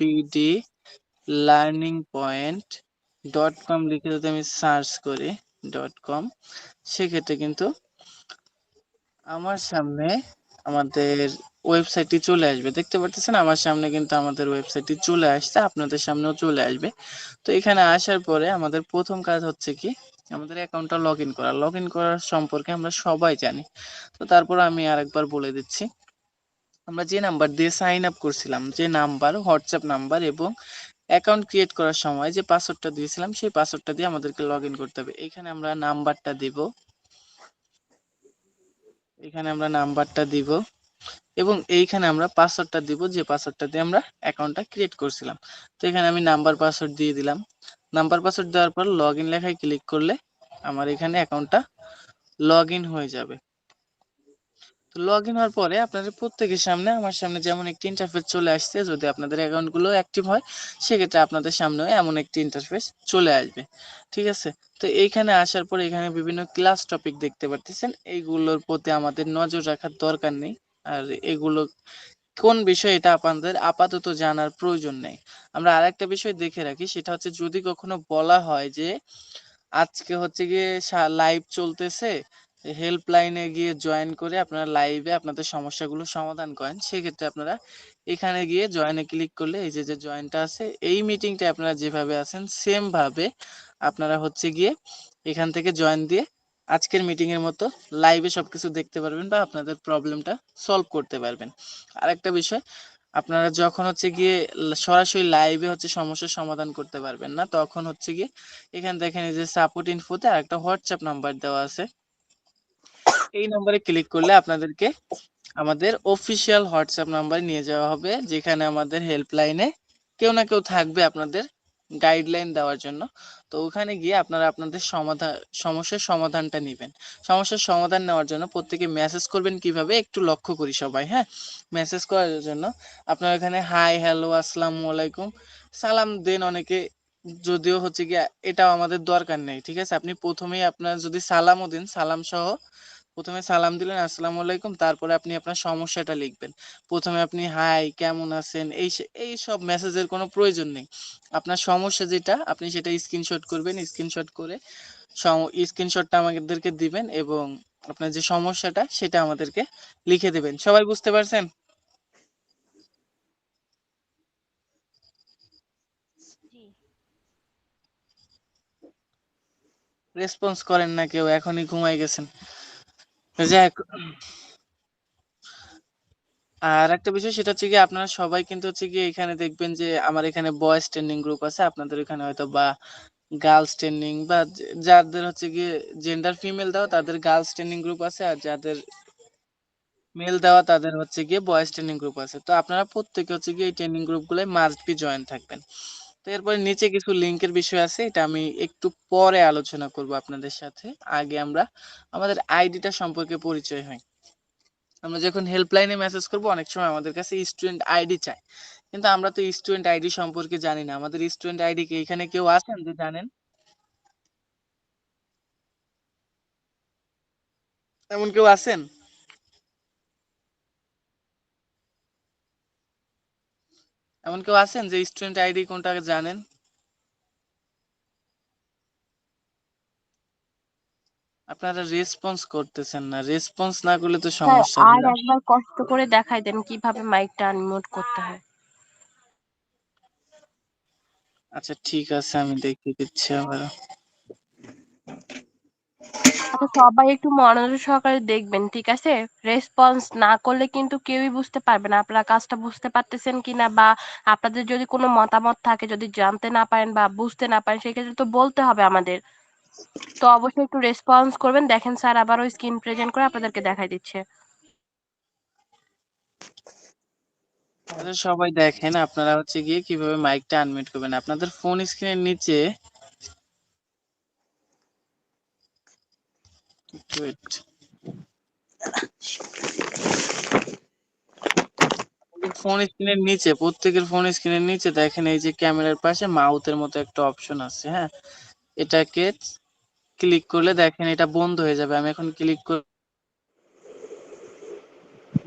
BD learning point .com লিখে যদি আমি সার্চ করি .com, সেক্ষেত্রে কিন্তু আমার সামনে আমাদের ওয়েবসাইটটি চলে আসবে। দেখতে পাচ্ছেন আমার সামনে কিন্তু আমাদের ওয়েবসাইটটি চলে আসছে, আপনাদের সামনেও চলে আসবে। তো এখানে আসার পরে আমাদের প্রথম কাজ হচ্ছে কি, আমাদের অ্যাকাউন্টটা লগ ইন করা। লগ ইন করার সম্পর্কে আমরা সবাই জানি, তো তারপর আমি আরেকবার বলে দিচ্ছি। আমরা যে নাম্বার দিয়ে সাইন আপ করছিলাম, যে নাম্বার, হোয়াটসঅ্যাপ নাম্বার এবং অ্যাকাউন্ট ক্রিয়েট করার সময় যে পাসওয়ার্ডটা দিয়েছিলাম, সেই পাসওয়ার্ডটা দিয়ে আমাদেরকে লগ ইন করতে হবে। এখানে আমরা নাম্বারটা দিব, এবং এইখানে আমরা পাসওয়ার্ডটা দিব, যে পাসওয়ার্ডটা দিয়ে আমরা অ্যাকাউন্টটা ক্রিয়েট করছিলাম। তো এখানে আমি নাম্বার পাসওয়ার্ড দিয়ে দিলাম। নাম্বার পাসওয়ার্ড দেওয়ার পর লগ ইন লেখায় ক্লিক করলে আমার এখানে অ্যাকাউন্টটা লগ ইন হয়ে যাবে। তো লগ ইন হওয়ার পরে আপনাদের প্রত্যেকের সামনে, আমার সামনে যেমন একটি ইন্টারফেস চলে আসছে, যদি আপনাদের অ্যাকাউন্টগুলো অ্যাক্টিভ হয় সেক্ষেত্রে আপনাদের সামনেও এমন একটি ইন্টারফেস চলে আসবে। ঠিক আছে, তো এইখানে আসার পর এখানে বিভিন্ন ক্লাস টপিক দেখতে পাচ্ছেন, এইগুলোর প্রতি আমাদের নজর রাখার দরকার নেই। আর এগুলো কোন বিষয়, এটা আপনাদের আপাতত জানার প্রয়োজন নেই। আমরা আরেকটা বিষয় দেখে রাখি, সেটা হচ্ছে যদি কখনো বলা হয় যে আজকে হচ্ছে গিয়ে লাইভ চলতেছে, হেল্পলাইনে গিয়ে জয়েন করে আপনারা লাইভে আপনাদের সমস্যাগুলো সমাধান করেন, সেক্ষেত্রে আপনারা এখানে গিয়ে জয়েনে ক্লিক করলে এই যে যে জয়েনটা আছে, এই মিটিংটা আপনারা যেভাবে আছেন সেম ভাবে আপনারা হচ্ছে গিয়ে এখান থেকে জয়েন দিয়ে আজকের মিটিং এর মতো লাইভে সবকিছু দেখতে পারবেন বা আপনাদের প্রবলেমটা সলভ করতে পারবেন। আরেকটা বিষয়, আপনারা যখন হচ্ছে গিয়ে সরাসরি লাইভে হচ্ছে সমস্যার সমাধান করতে পারবেন না, তখন হচ্ছে গিয়ে এখানে দেখেন এই যে সাপোর্ট ইনফোতে একটা হোয়াটসঅ্যাপ নাম্বার দেওয়া আছে, এই নাম্বারে ক্লিক করলে আপনাদেরকে আমাদের অফিসিয়াল হোয়াটসঅ্যাপ নাম্বারে নিয়ে যাওয়া হবে, যেখানে আমাদের হেল্পলাইনে কেউ না কেউ থাকবে আপনাদের গাইডলাইন দেওয়ার জন্য। তো ওখানে গিয়ে আপনারা আপনাদের সমস্যার সমাধানটা নেবেন। সমস্যার সমাধান নেওয়ার জন্য প্রত্যেকে মেসেজ করবেন, কিভাবে একটু লক্ষ্য করি সবাই। হ্যাঁ, মেসেজ করার জন্য আপনারা এখানে হাই, হ্যালো, আসসালামু আলাইকুম সালাম দেন অনেকে, যদিও হচ্ছে কি এটাও আমাদের দরকার নেই। ঠিক আছে, আপনি প্রথমেই আপনার যদি সালামও দিন, সালাম সহ প্রথমে সালাম দিলেন আসসালামু আলাইকুম, তারপরে আপনি আপনার সমস্যাটা লিখবেন। প্রথমে আপনি হাই, কেমন আছেন, এই সব মেসেজের কোনো প্রয়োজন নেই। আপনার সমস্যা যেটা, আপনি সেটা স্ক্রিনশট করবেন, স্ক্রিনশট করে স্ক্রিনশটটা আমাদেরকে দিবেন এবং আপনার যে সমস্যাটা সেটা আমাদেরকে লিখে দেবেন। সবাই বুঝতে পারছেন? জি। রেসপন্স করেন না কেউ, এখনই ঘুমাই গেছেন। যাক, আর একটা বিষয় সেটা হচ্ছে কি, আপনারা সবাই কিন্তু হচ্ছে কি এখানে দেখবেন যে আমার এখানে বয়েজ ট্রেন্ডিং গ্রুপ আছে, আপনাদের এখানে হয়তো বা গার্লস ট্রেন্ডিং বা যাদের হচ্ছে গিয়ে জেন্ডার ফিমেল দেওয়া তাদের গার্লস ট্রেন্ডিং গ্রুপ আছে, আর যাদের মেল দেওয়া তাদের হচ্ছে গিয়ে বয়েজ ট্রেনিং গ্রুপ আছে। তো আপনারা প্রত্যেকে হচ্ছে গিয়ে এই ট্রেনিং গ্রুপগুলোয় মাস্ট বি জয়েন থাকবেন। তো এরপরে নিচে কিছু লিংকের বিষয় আছে, এটা আমি একটু পরে আলোচনা করব আপনাদের সাথে। আগে আমরা আমাদের আইডিটা সম্পর্কে পরিচয় হই। আমরা যখন হেল্পলাইনে মেসেজ করব অনেক সময় আমাদের কাছে স্টুডেন্ট আইডি চায়, কিন্তু আমরা তো স্টুডেন্ট আইডি সম্পর্কে জানি না। আমাদের স্টুডেন্ট আইডি কি এখানে কেউ আছেন যে জানেন? এমন কেউ আছেন? এমন কেউ আছেন যে স্টুডেন্ট আইডি কোনটা জানেন? আপনারা রেসপন্স করতেছেন না, রেসপন্স না করলে তো স্যার, সমস্যা আর বুঝলেন। একবার কষ্ট করে দেখাই দেন কিভাবে মাইকটা আনমিউট করতে হয়। আচ্ছা ঠিক আছে, আমি দেখিয়ে দিচ্ছি আবার। আচ্ছা, সবাই একটু মনোযোগ সহকারে দেখবেন, ঠিক আছে? রেসপন্স না করলে কিন্তু কেউই বুঝতে পারবে না আপনারা কাজটা বুঝতে পারতেছেন কিনা, বা আপনাদের যদি কোনো মতামত থাকে, যদি জানতে না পারেন বা বুঝতে না পারেন, সেক্ষেত্রে তো বলতে হবে আমাদের। তো অবশ্যই একটু রেসপন্স করবেন। দেখেন স্যার আবারও স্ক্রিন প্রেজেন্ট করে আপনাদেরকে দেখাই দিচ্ছে। আচ্ছা সবাই দেখেন, আপনারা হচ্ছে গিয়ে কিভাবে মাইকটা আনমিউট করবেন। আপনাদের ফোন স্ক্রিনের নিচে, ওয়েট, ফোন স্ক্রিনের নিচে, প্রত্যেকের ফোন স্ক্রিনের নিচে দেখেন এই যে ক্যামেরার পাশে মাউথের মতো একটা অপশন আছে। হ্যাঁ, এটাকে ক্লিক করলে দেখেন এটা বন্ধ হয়ে যাবে। আমি এখন ক্লিক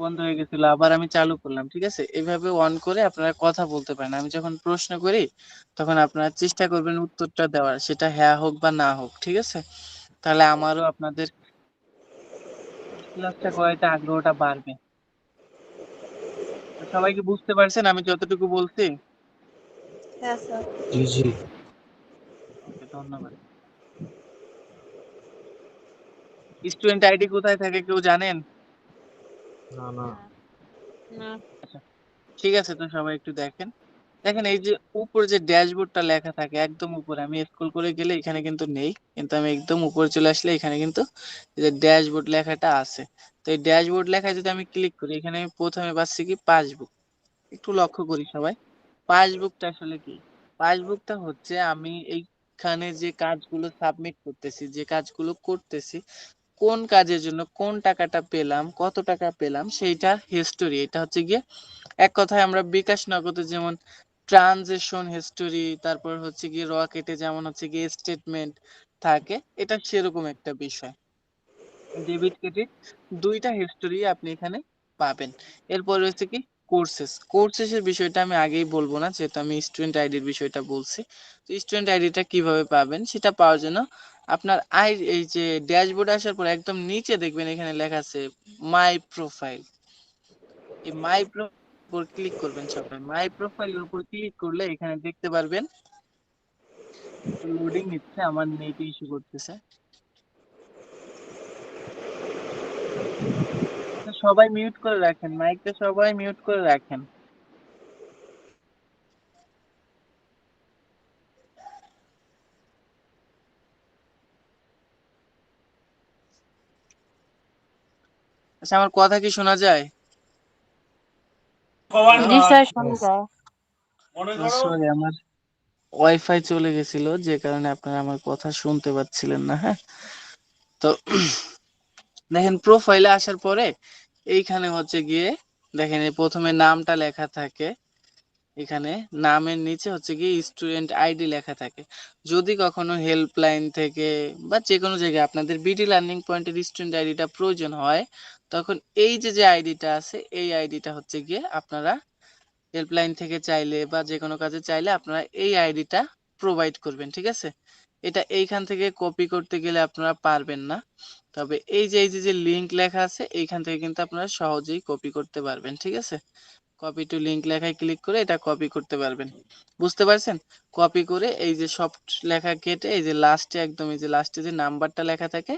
বন্ধ হয়ে গেছিল, আবার আমি চালু করলাম। ঠিক আছে, এইভাবে অন করে আপনারা কথা বলতে পারেন। আমি যখন প্রশ্ন করি তখন আপনারা চেষ্টা করবেন উত্তরটা দেওয়ার, সেটা হ্যাঁ হোক বা না হোক। ঠিক আছে, তাহলে আমারও আপনাদের ক্লাসটা করাইতে আগ্রহটা বাড়বে। তো সবাই কি বুঝতে পারছেন আমি যতটুকু বলছি? হ্যাঁ স্যার। জি জি। ওকে, ধন্যবাদ। স্টুডেন্ট আইডি কোথায় থাকে কেউ জানেন? না না। না। আচ্ছা, ঠিক আছে, তো সবাই একটু দেখেন। দেখেন এই যে উপরে যে ড্যাশবোর্ডটা লেখা থাকে একদম উপরে, আমি স্ক্রল করে গেলে এখানে কিন্তু নেই, কিন্তু আমি একদম উপরে চলে আসলে এখানে কিন্তু এই যে ড্যাশবোর্ড লেখাটা আছে। তো এই ড্যাশবোর্ড লেখায় যদি আমি ক্লিক করি, এখানে আমি প্রথমে পাচ্ছি কি পাসবুক। একটু লক্ষ্য করি সবাই, পাসবুকটা আসলে কি? পাসবুকটা হচ্ছে আমি এইখানে যে কাজগুলো সাবমিট করতেছি, যে কাজগুলো করতেছি, কোন কাজের জন্য কোন টাকাটা পেলাম, কত টাকা পেলাম, সেইটা হিস্টোরি। এটা হচ্ছে গিয়ে এক কথায় আমরা বিকাশ নগদে যেমন ট্রানজেকশন হিস্টোরি, তারপর হচ্ছে গিয়ে রকেটে যেমন হচ্ছে গিয়ে স্টেটমেন্ট থাকে, এটা সেরকম একটা বিষয়। ডেবিট ক্রেডিট দুইটা হিস্টোরি আপনি এখানে পাবেন। এরপর হচ্ছে কি কোর্সেসের বিষয়টা আমি আগেই বলবো না, যেহেতু আমি স্টুডেন্ট আইডির বিষয়টা বলছি। তো স্টুডেন্ট আইডিটা কিভাবে পাবেন সেটা পাওয়ার জন্য আপনার এই যে ড্যাশবোর্ডে আসার পর একদম নিচে দেখবেন এখানে লেখা আছে মাই প্রোফাইল। এই মাই প্রোফাইল উপর ক্লিক করবেন সবাই। মাই প্রোফাইলের উপর ক্লিক করলে এখানে দেখতে পারবেন, একটু লোডিং নিচ্ছে, আমার নেট ইস্যু করতেছে। আচ্ছা, সবাই মিউট করে রাখেন, মাইকটা সবাই মিউট করে রাখেন। আচ্ছা, আমার কথা কি শোনা যায়? জি স্যার, শোনা Yes. যায়। সরি, আমার ওয়াইফাই চলে গেছিল, যে কারণে আপনারা আমার কথা শুনতে পাচ্ছিলেন না। হ্যাঁ, তো দেখেন প্রোফাইলে আসার পরে এইখানে হচ্ছে গিয়ে দেখেন এই প্রথমে নামটা লেখা থাকে, এখানে নামের নিচে হচ্ছে গিয়ে স্টুডেন্ট আইডি লেখা থাকে। যদি কখনো হেল্পলাইন থেকে বা যে কোনো জায়গায় আপনাদের বিডি লার্নিং পয়েন্টের স্টুডেন্ট আইডিটা প্রয়োজন হয়, তখন এই যে যে আইডিটা আছে এই আইডিটা হচ্ছে গিয়ে আপনারা হেল্পলাইন থেকে চাইলে বা যে কোনো কাজে চাইলে আপনারা এই আইডিটা প্রোভাইড করবেন। ঠিক আছে, এটা এইখান থেকে কপি করতে গেলে আপনারা পারবেন না, তবে এই যে লিংক লেখা আছে এইখান থেকে কিন্তু আপনারা সহজেই কপি করতে পারবেন। ঠিক আছে, কপি টু লিংক লেখায় ক্লিক করে এটা কপি করতে পারবেন। বুঝতে পারছেন? কপি করে এই যে সব লেখা কেটে এই যে লাস্টে একদম এই যে লাস্টে যে নাম্বারটা লেখা থাকে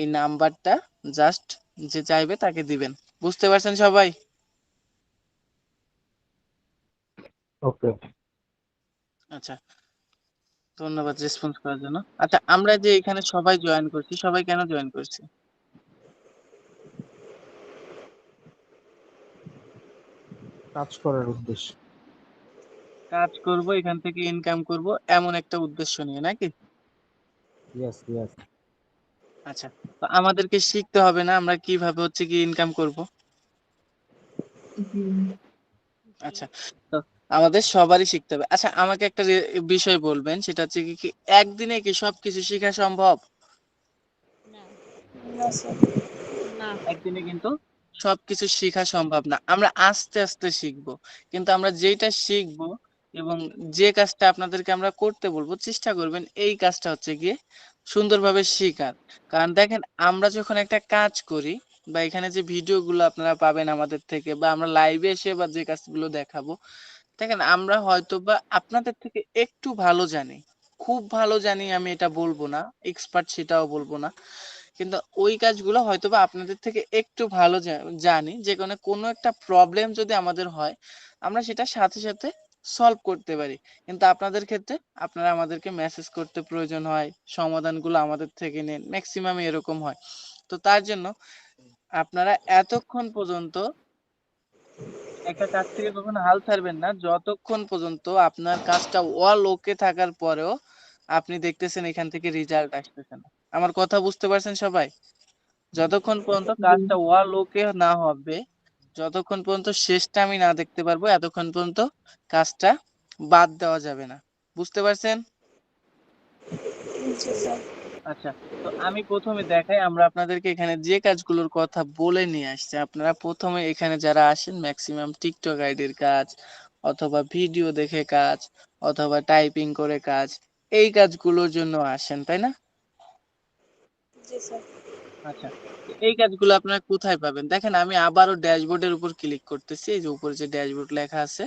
এই নাম্বারটা জাস্ট যে চাইবে তাকে দিবেন। বুঝতে পারছেন সবাই? ওকে। আচ্ছা, ধন্যবাদ রেসপন্স করার জন্য। আচ্ছা, আমরা যে এখানে সবাই জয়েন করছি, সবাই কেন জয়েন করছি? কাজ করার উদ্দেশ্য। কাজ করব, এখান থেকে ইনকাম করব, এমন একটা উদ্দেশ্য নিয়ে নাকি? Yes yes. আচ্ছা, তো আমাদেরকে শিখতে হবে না আমরা কিভাবে হচ্ছে কি ইনকাম করব? আচ্ছা, তো আমাদের সবারই শিখতে হবে। আচ্ছা, আমাকে একটা বিষয় বলবেন, সেটা হচ্ছে কি কি একদিনে কি সবকিছু শেখা সম্ভব? না স্যার। না। একদিনে কিন্তু সবকিছু শেখা সম্ভব না, আমরা আস্তে আস্তে শিখবো। কিন্তু আমরা যেটা শিখবো এবং যে কাজটা আপনাদেরকে আমরা করতে বলবো, চেষ্টা করবেন এই কাজটা হচ্ছে গিয়ে সুন্দরভাবে শেখার। কারণ দেখেন আমরা যখন একটা কাজ করি বা এখানে যে ভিডিওগুলো আপনারা পাবেন আমাদের থেকে, বা আমরা লাইভে এসে বা যে কাজগুলো দেখাবো, দেখেন আমরা হয়তো বা আপনাদের থেকে একটু ভালো জানি, খুব ভালো জানি আমি এটা বলবো না, এক্সপার্ট সেটাও বলবো না, কিন্তু ওই কাজগুলো হয়তো বা আপনাদের থেকে একটু ভালো জানি, যে কোনো কোনো একটা প্রবলেম যদি আমাদের হয় আমরা সেটা সাথে সাথে সলভ করতে পারি। কিন্তু আপনাদের ক্ষেত্রে আপনারা আমাদেরকে মেসেজ করতে প্রয়োজন হয়, সমাধানগুলো আমাদের থেকে নেন, ম্যাক্সিমাম এরকম হয়। তো তার জন্য আপনারা এতক্ষণ পর্যন্ত একটা কাজ থেকে কখনো হাল ছাড়বেন না, যতক্ষণ পর্যন্ত আপনার কাজটা অল ওকে থাকার পরেও আপনি দেখতেছেন এখান থেকে রেজাল্ট আসতেছে না। আমার কথা বুঝতে পারছেন সবাই? যতক্ষণ পর্যন্ত কাজটা অল ওকে না হবে, যতক্ষণ পর্যন্ত শেষটা আমি না দেখতে পারবো, এতক্ষণ পর্যন্ত কাজটা বাদ দেওয়া যাবে না। বুঝতে পারছেন? জি স্যার। আচ্ছা, তো আমি প্রথমে দেখাই আমরা আপনাদেরকে এখানে যে কাজগুলোর কথা বলে নিয়ে আসছি, আপনারা প্রথমে এখানে যারা আসেন ম্যাক্সিমাম টিকটক আইডির কাজ অথবা ভিডিও দেখে কাজ অথবা টাইপিং করে কাজ, এই কাজগুলোর জন্য আসেন, তাই না? জি স্যার। আচ্ছা, তো এই কাজগুলো আপনারা কোথায় পাবেন? দেখেন আমি আবারও ড্যাশবোর্ডের উপর ক্লিক করতেছি, এই যে উপরে যে ড্যাশবোর্ড লেখা আছে,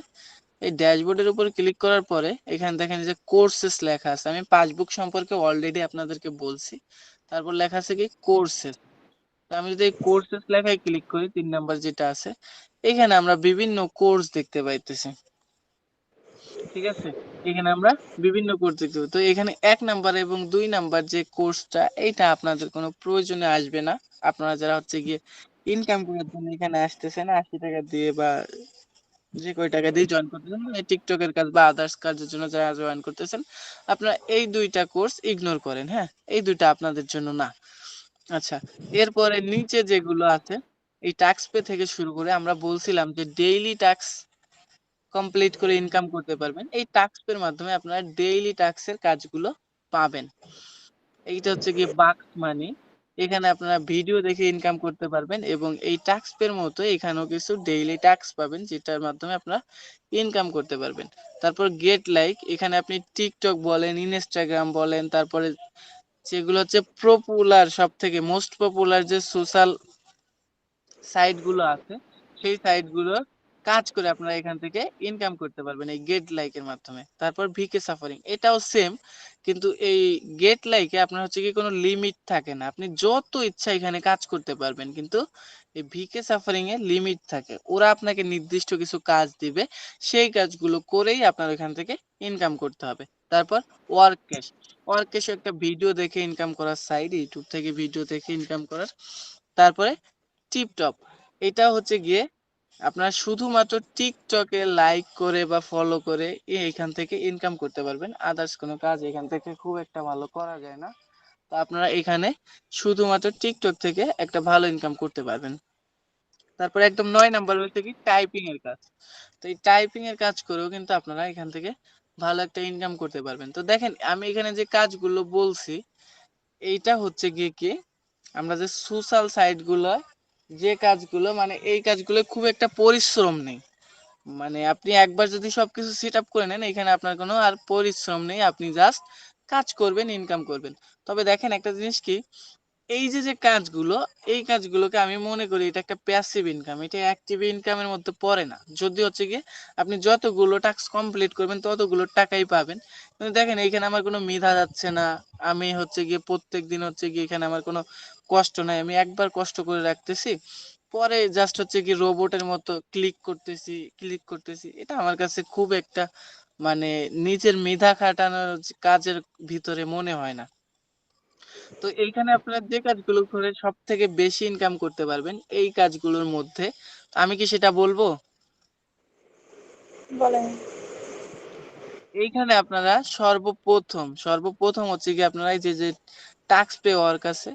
এই ড্যাশবোর্ডের উপর ক্লিক করার পরে এখানে দেখেন যে কোর্সেস লেখা আছে। আমি পাসবুক সম্পর্কে অলরেডি আপনাদেরকে বলছি। তারপর লেখা আছে কি কোর্সেস। তো আমি যদি এই কোর্সেস লেখায় ক্লিক করি, 3 নাম্বার যেটা আছে, এখানে আমরা বিভিন্ন কোর্স দেখতে পাইতেছি। ঠিক আছে, এখানে আমরা বিভিন্ন কোর্স দেখতে পাই। তো এখানে 1 নাম্বার এবং 2 নাম্বার যে কোর্সটা, এইটা আপনাদের কোনো প্রয়োজনে আসবে না। আপনারা যারা হচ্ছে গিয়ে ইনকাম করার জন্য এখানে আসতেছেন 80 টাকা দিয়ে বা যে কয় টাকা দিয়ে জয়েন করতেছেন, মানে টিকটকের কাজ বা আদার্স কাজের জন্য যারা জয়েন করতেছেন, আপনারা এই 2টা কোর্স ইগনোর করেন। হ্যাঁ, এই 2টা আপনাদের জন্য না। আচ্ছা, এরপরে নিচে যেগুলো আছে, এই টাস্ক পে থেকে শুরু করে আমরা বলছিলাম যে ডেইলি টাস্ক কমপ্লিট করে ইনকাম করতে পারবেন। এই টাস্ক পের মাধ্যমে আপনারা ডেইলি টাস্কের কাজগুলো পাবেন। এইটা হচ্ছে গিয়ে বাক্স মানি। এখানে আপনারা ভিডিও দেখে ইনকাম করতে পারবেন এবং এই টাস্ক পের মতো এখানেও কিছু ডেইলি টাস্ক পাবেন যেটার মাধ্যমে আপনারা ইনকাম করতে পারবেন। তারপর গেট লাইক, এখানে আপনি টিকটক বলেন, ইনস্টাগ্রাম বলেন, তারপরে যেগুলো হচ্ছে পপুলার, সব থেকে মোস্ট পপুলার যে সোশ্যাল সাইট গুলো আছে, সেই সাইট গুলো কাজ করে আপনারা এখান থেকে ইনকাম করতে পারবেন এই গেট লাইকের মাধ্যমে। তারপর ভিকে সাফারিং, এটাও সেম, কিন্তু এই গেট লাইকে আপনার হচ্ছে কি কোনো লিমিট থাকে না, আপনি যত ইচ্ছা এখানে কাজ করতে পারবেন, কিন্তু এই ভিকে সাফারিং এ লিমিট থাকে। ওরা আপনাকে নির্দিষ্ট কিছু কাজ দিবে, সেই কাজগুলো করেই আপনার এখান থেকে ইনকাম করতে হবে। তারপর ওয়ার্ক ক্যাশ, ওয়ার্ক ক্যাশ একটা ভিডিও দেখে ইনকাম করার সাইট, ইউটিউব থেকে ভিডিও দেখে ইনকাম করার। তারপরে টিপটপ, এটা হচ্ছে গিয়ে আপনারা শুধুমাত্র টিকটকে লাইক করে বা ফলো করে এখান থেকে ইনকাম করতে পারবেন। আদার্স কোনো কাজ এখান থেকে খুব একটা ভালো করা যায় না। তো আপনারা এখানে শুধুমাত্র টিকটক থেকে একটা ভালো ইনকাম করতে পারবেন। তারপরে একদম 9 নাম্বার হচ্ছে কি টাইপিং এর কাজ। তো এই টাইপিং এর কাজ করেও কিন্তু আপনারা এখান থেকে ভালো একটা ইনকাম করতে পারবেন। তো দেখেন আমি এখানে যে কাজগুলো বলছি, এইটা হচ্ছে গিয়ে কি আমরা যে সোশ্যাল সাইট গুলো, যে কাজগুলো, মানে এই কাজগুলো খুব একটা পরিশ্রম নেই। মানে আপনি একবার যদি সবকিছু সেট আপ করে নেন, এখানে আপনার কোনো আর পরিশ্রম নেই, আপনি জাস্ট কাজ করবেন, ইনকাম করবেন। তবে দেখেন একটা জিনিস কি, এই যে যে কাজগুলো, এই কাজগুলোকে আমি মনে করি এটা একটা প্যাসিভ ইনকাম, এটা অ্যাক্টিভ ইনকামের মধ্যে পড়ে না। যদি হচ্ছে গিয়ে আপনি যতগুলো টাস্ক কমপ্লিট করবেন ততগুলো টাকাই পাবেন। কিন্তু দেখেন এইখানে আমার কোনো মেধা যাচ্ছে না, আমি হচ্ছে গিয়ে প্রত্যেক দিন হচ্ছে গিয়ে এখানে আমার কোনো কষ্ট নাই, আমি একবার কষ্ট করে রাখতেছি, পরে জাস্ট হচ্ছে কি রোবটের মতো ক্লিক করতেছি ক্লিক করতেছি। এটা আমার কাছে খুব একটা মানে নিজের মেধা খাটানোর কাজের ভিতরে মনে হয় না। তো এইখানে আপনারা যে কাজগুলো করে সব থেকে বেশি ইনকাম করতে পারবেন এই কাজগুলোর মধ্যে, আমি কি সেটা বলবো? বলেন। এইখানে আপনারা সর্বপ্রথম হচ্ছে কি আপনারা এই যে যে টাস্ক পে ওয়ার্ক আছে,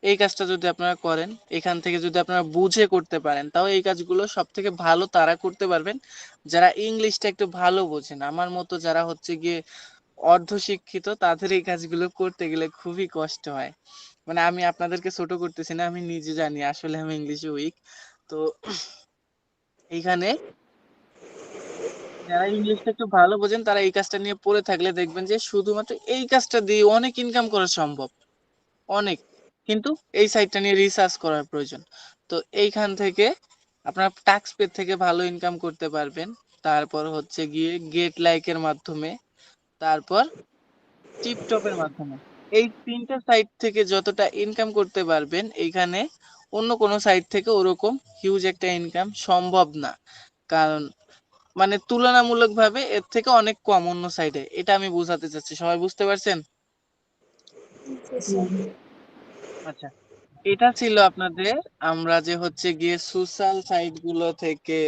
এই কাজটা যদি আপনারা করেন, এখান থেকে যদি আপনারা বুঝে করতে পারেন, তাও এই কাজগুলো সব থেকে ভালো তারা করতে পারবেন যারা ইংলিশটা একটু ভালো বোঝেন। আমার মতো যারা হচ্ছে গিয়ে অর্ধশিক্ষিত, তাদের এই কাজগুলো করতে গেলে খুবই কষ্ট হয়। মানে আমি আপনাদেরকে ছোট করতেছি না, আমি নিজে জানি আসলে আমি ইংলিশে উইক। তো এইখানে যারা ইংলিশটা একটু ভালো বোঝেন তারা এই কাজটা নিয়ে পড়ে থাকলে দেখবেন যে শুধুমাত্র এই কাজটা দিয়ে অনেক ইনকাম করা সম্ভব, অনেক। কিন্তু এই সাইটটা নিয়ে রিসার্চ করার প্রয়োজন। তো এইখান থেকে আপনার টাক্স পে থেকে ভালো ইনকাম করতে পারবেন। তারপর হচ্ছে গিয়ে গেট লাইকের মাধ্যমে, তারপর টিপটপের মাধ্যমে। এই 3টা সাইট থেকে যতটা ইনকাম করতে পারবেন, এইখানে অন্য কোনো সাইট থেকে ওরকম হিউজ একটা ইনকাম সম্ভব না। কারণ মানে তুলনামূলকভাবে এর থেকে অনেক কম অন্য সাইডে, এটা আমি বোঝাতে চাচ্ছি। সবাই বুঝতে পারছেন? জি স্যার। আচ্ছা, এটা ছিল আপনাদের আমরা যে হচ্ছে গিয়ে সোশ্যাল সাইট গুলো থেকে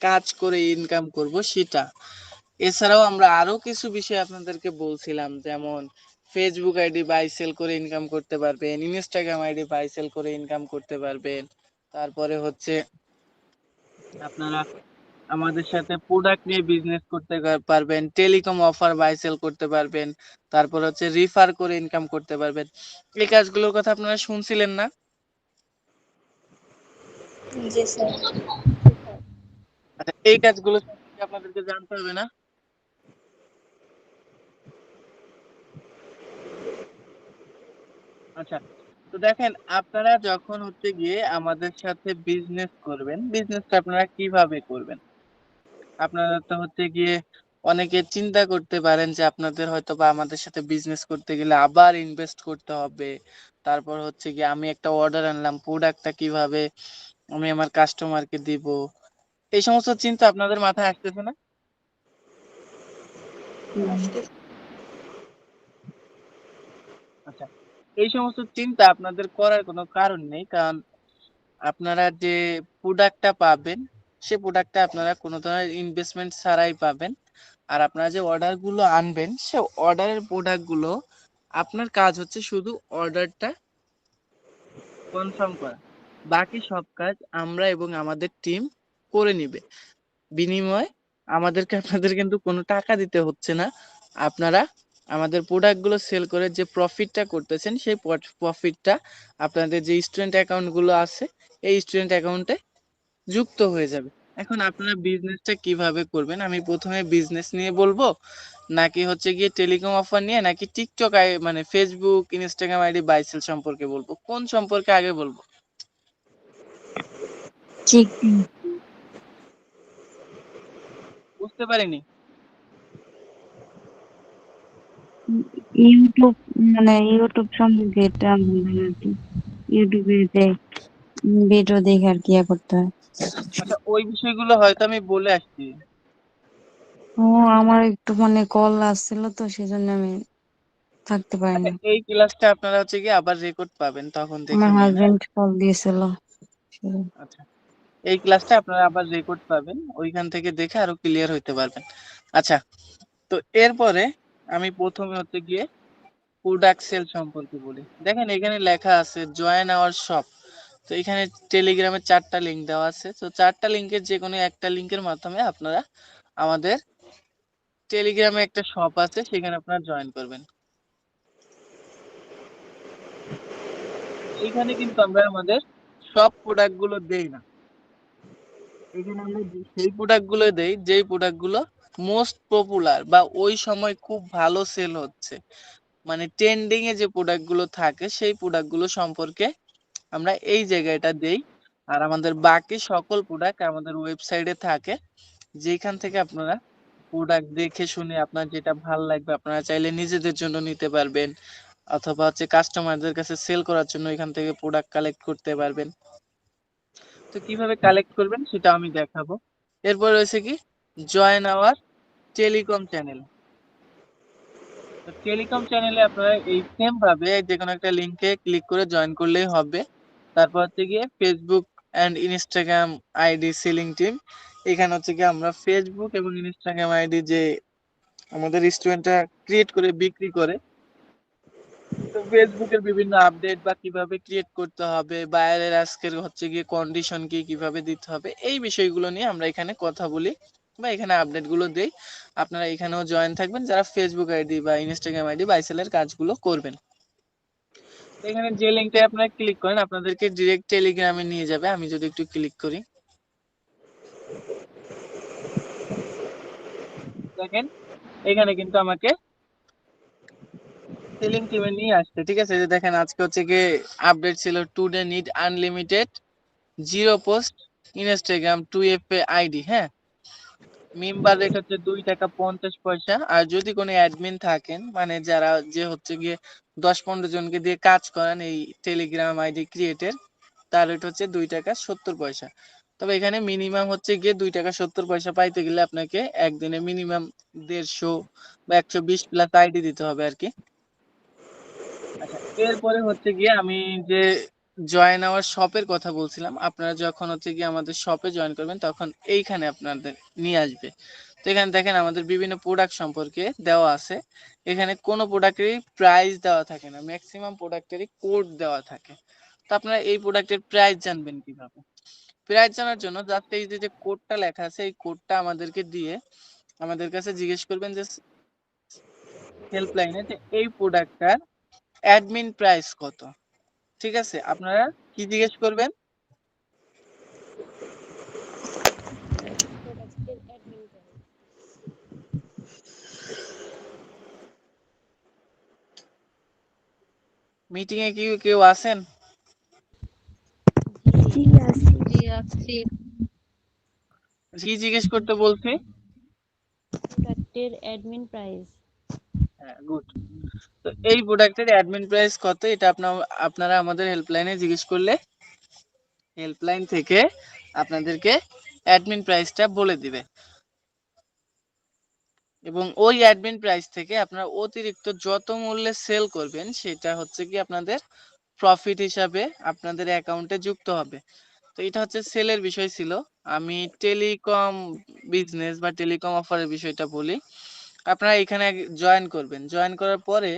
কাজ করে ইনকাম করব সেটা। এছাড়াও আমরা আরো কিছু বিষয় আপনাদেরকে বলছিলাম, যেমন ফেসবুক আইডি বাই সেল করে ইনকাম করতে পারবেন, ইনস্টাগ্রাম আইডি বাই সেল করে ইনকাম করতে পারবেন। তারপরে হচ্ছে আপনারা আমাদের সাথে প্রোডাক্ট নিয়ে বিজনেস করতে পারবেন, টেলিকম অফার বাই সেল করতে পারবেন, তারপর হচ্ছে রিফার করে ইনকাম করতে পারবেন। এই কাজগুলোর কথা আপনারা শুনছিলেন না? জি স্যার। আচ্ছা, এই কাজগুলো সম্পর্কে আপনাদেরকে জানতে হবে না? আচ্ছা, তো দেখেন আপনারা যখন হচ্ছে গিয়ে আমাদের সাথে বিজনেস করবেন, বিজনেসটা আপনারা কিভাবে করবেন? আপনারা তো হচ্ছে গিয়ে অনেকে চিন্তা করতে পারেন যে আপনাদের হয়তো বা আমাদের সাথে বিজনেস করতে গেলে আবার ইনভেস্ট করতে হবে। তারপর হচ্ছে গিয়ে আমি একটা অর্ডার আনলাম, প্রোডাক্টটা কিভাবে আমি আমার কাস্টমারকে দিব? এই সমস্ত চিন্তা আপনাদের মাথায় আসতেছে না? আসতেছে। আচ্ছা, এই সমস্ত চিন্তা আপনাদের করার কোনো কারণ নেই, কারণ আপনারা যে প্রোডাক্টটা পাবেন সে প্রোডাক্টটা আপনারা কোনো ধরনের ইনভেস্টমেন্ট ছাড়াই পাবেন। আর আপনারা যে অর্ডার গুলো আনবেন সে অর্ডারের প্রোডাক্ট গুলো আপনার কাজ হচ্ছে শুধু অর্ডারটা কনফার্ম করা, বাকি সব কাজ আমরা এবং আমাদের টিম করে নিবে। বিনিময়ে আমাদেরকে আপনাদের কিন্তু কোনো টাকা দিতে হচ্ছে না। আপনারা আমাদের প্রোডাক্ট গুলো সেল করে যে প্রফিটটা করতেছেন সেই প্রফিটটা আপনাদের যে স্টুডেন্ট অ্যাকাউন্ট গুলো আছে এই স্টুডেন্ট অ্যাকাউন্টে যুক্ত হয়ে যাবে। এখন আপনারা বিজনেসটা কিভাবে করবেন, আমি প্রথমে বিজনেস নিয়ে বলবো নাকি হচ্ছে গিয়ে টেলিকম অফার নিয়ে, নাকি টিকটক মানে ফেসবুক ইনস্টাগ্রাম আইডি বাইসেল সম্পর্কে বলবো, কোন সম্পর্কে আগে বলবো? ঠিক বুঝতে পারিনি। ইউটিউব মানে ইউটিউব সম্পর্কে এটা বলবেন আর কি। ইউটিউবে যে ভিডিও দেখে আর কি ইয়ে করতে হয়। আচ্ছা, ওই বিষয়গুলো হয়তো আমি বলে আসছি। ও আমার একটু মানে কল আসছিল তো সেজন্য আমি থাকতে আচ্ছা, পারিনি। এই ক্লাসটা আপনারা হচ্ছে গিয়ে আবার রেকর্ড পাবেন, তখন আমার দেখে নিন, হ্যাঁ? হাজবেন্ড কল দিয়েছিল। সেজন্য। আচ্ছা, এই ক্লাসটা আপনারা আবার রেকর্ড পাবেন, ওইখান থেকে দেখে আরো ক্লিয়ার হইতে পারবেন। আচ্ছা, তো এরপরে আমি প্রথমে হচ্ছে গিয়ে প্রোডাক্ট সেল সম্পর্কে বলি। দেখেন এখানে লেখা আছে জয়েন আওয়ার শপ। তো এখানে টেলিগ্রামের 4টা লিংক দেওয়া আছে, তো 4টা লিংকের যে কোনো একটা লিংকের মাধ্যমে আপনারা আমাদের টেলিগ্রামে একটা শপ আছে সেখানে আপনারা জয়েন করবেন। এইখানে কিন্তু আমরা আমাদের সব প্রোডাক্ট গুলো দেই না, এখানে আমরা সেই প্রোডাক্ট গুলো দেই যেই প্রোডাক্ট গুলো মোস্ট পপুলার বা ওই সময় খুব ভালো সেল হচ্ছে, মানে ট্রেন্ডিং এ যে প্রোডাক্ট গুলো থাকে সেই প্রোডাক্ট গুলো সম্পর্কে আমরা এই জায়গাটা দেই। আর আমাদের বাকি সকল প্রোডাক্ট আমাদের ওয়েবসাইটে থাকে, যেখান থেকে আপনারা প্রোডাক্ট দেখে শুনে আপনার যেটা ভালো লাগবে আপনারা চাইলে নিজেদের জন্য নিতে পারবেন, অথবা হচ্ছে কাস্টমারদের কাছে সেল করার জন্য এখান থেকে প্রোডাক্ট কালেক্ট করতে পারবেন। তো কিভাবে কালেক্ট করবেন সেটা আমি দেখাবো। এরপর রয়েছে কি জয়েন আওয়ার টেলিকম চ্যানেল। তো টেলিকম চ্যানেলে আপনারা এই সেম ভাবে যে কোনো একটা লিংকে ক্লিক করে জয়েন করলেই হবে। তারপর হচ্ছে গিয়ে Facebook and Instagram ID selling team. এখানে হচ্ছে গিয়ে আমরা ফেসবুক এবং ইনস্টাগ্রাম আইডি যে আমাদের স্টুডেন্টরা ক্রিয়েট করে বিক্রি করে, তো ফেসবুকের বিভিন্ন আপডেট বা কিভাবে ক্রিয়েট করতে হবে, বায়ারের আজকের হচ্ছে গিয়ে কন্ডিশন কি কিভাবে দিতে হবে, এই বিষয়গুলো নিয়ে আমরা এখানে কথা বলি বা এখানে আপডেট গুলো দেই। আপনারা এখানেও জয়েন থাকবেন যারা ফেসবুক আইডি বা ইনস্টাগ্রাম আইডি বাইসেলের কাজগুলো করবেন। তো এখানে যে লিঙ্কটা আপনারা ক্লিক করেন আপনাদেরকে ডিরেক্ট টেলিগ্রামে নিয়ে যাবে। আমি যদি একটু ক্লিক করি, দেখেন এখানে কিন্তু আমাকে সেলিং টিমে নিয়ে আসছে। ঠিক আছে, এই যে দেখেন আজকে হচ্ছে গিয়ে আপডেট ছিল today need unlimited zero post Instagram 2FA ID, হ্যাঁ। মেম্বার রেট হচ্ছে 2 টাকা 50 পয়সা। আর যদি কোনো অ্যাডমিন থাকেন মানে যারা যে হচ্ছে গিয়ে 10-15 জনকে দিয়ে কাজ করান এই টেলিগ্রাম আইডি ক্রিয়েটের, তার রেট হচ্ছে 2 টাকা 70 পয়সা। তবে এখানে মিনিমাম হচ্ছে গিয়ে 2 টাকা 70 পয়সা পাইতে গেলে আপনাকে একদিনে মিনিমাম 150 বা 120 প্লাস আইডি দিতে হবে আর কি। আচ্ছা, এরপরে হচ্ছে গিয়ে আমি যে জয়েন আওয়ার শপের কথা বলছিলাম, আপনারা যখন হচ্ছে গিয়ে আমাদের শপে জয়েন করবেন তখন এইখানে আপনাদের নিয়ে আসবে। তো এখানে দেখেন আমাদের বিভিন্ন প্রোডাক্ট সম্পর্কে দেওয়া আছে। এখানে কোনো প্রোডাক্টেরই প্রাইস দেওয়া থাকে না, ম্যাক্সিমাম প্রোডাক্টেরই কোড দেওয়া থাকে। তো আপনারা এই প্রোডাক্টের প্রাইস জানবেন কিভাবে? প্রাইস জানার জন্য জাস্ট এই যে কোডটা লেখা আছে এই কোডটা আমাদেরকে দিয়ে আমাদের কাছে জিজ্ঞেস করবেন যে হেল্পলাইনে যে এই প্রোডাক্টটার অ্যাডমিন প্রাইস কত। ঠিক আছে, আপনারা কি জিজ্ঞেস করবেন? মিটিং এ কি কেউ আছেন? জি আছি। কি জিজ্ঞেস করতে বলছি? প্রোডাক্টের অ্যাডমিন প্রাইস। হ্যাঁ, গুড। তো এই প্রোডাক্টের অ্যাডমিন প্রাইস কত এটা আপনারা আমাদের হেল্পলাইনে জিজ্ঞেস করলে হেল্পলাইন থেকে আপনাদেরকে অ্যাডমিন প্রাইসটা বলে দিবে এবং ওই অ্যাডমিন প্রাইস থেকে আপনারা অতিরিক্ত যত মূল্যে সেল করবেন সেটা হচ্ছে কি আপনাদের প্রফিট হিসাবে আপনাদের অ্যাকাউন্টে যুক্ত হবে। তো এটা হচ্ছে সেলের বিষয় ছিল। আমি টেলিকম বিজনেস বা টেলিকম অফারের বিষয়টা বলি। আপনারা এখানে জয়েন করবেন, জয়েন করার পরে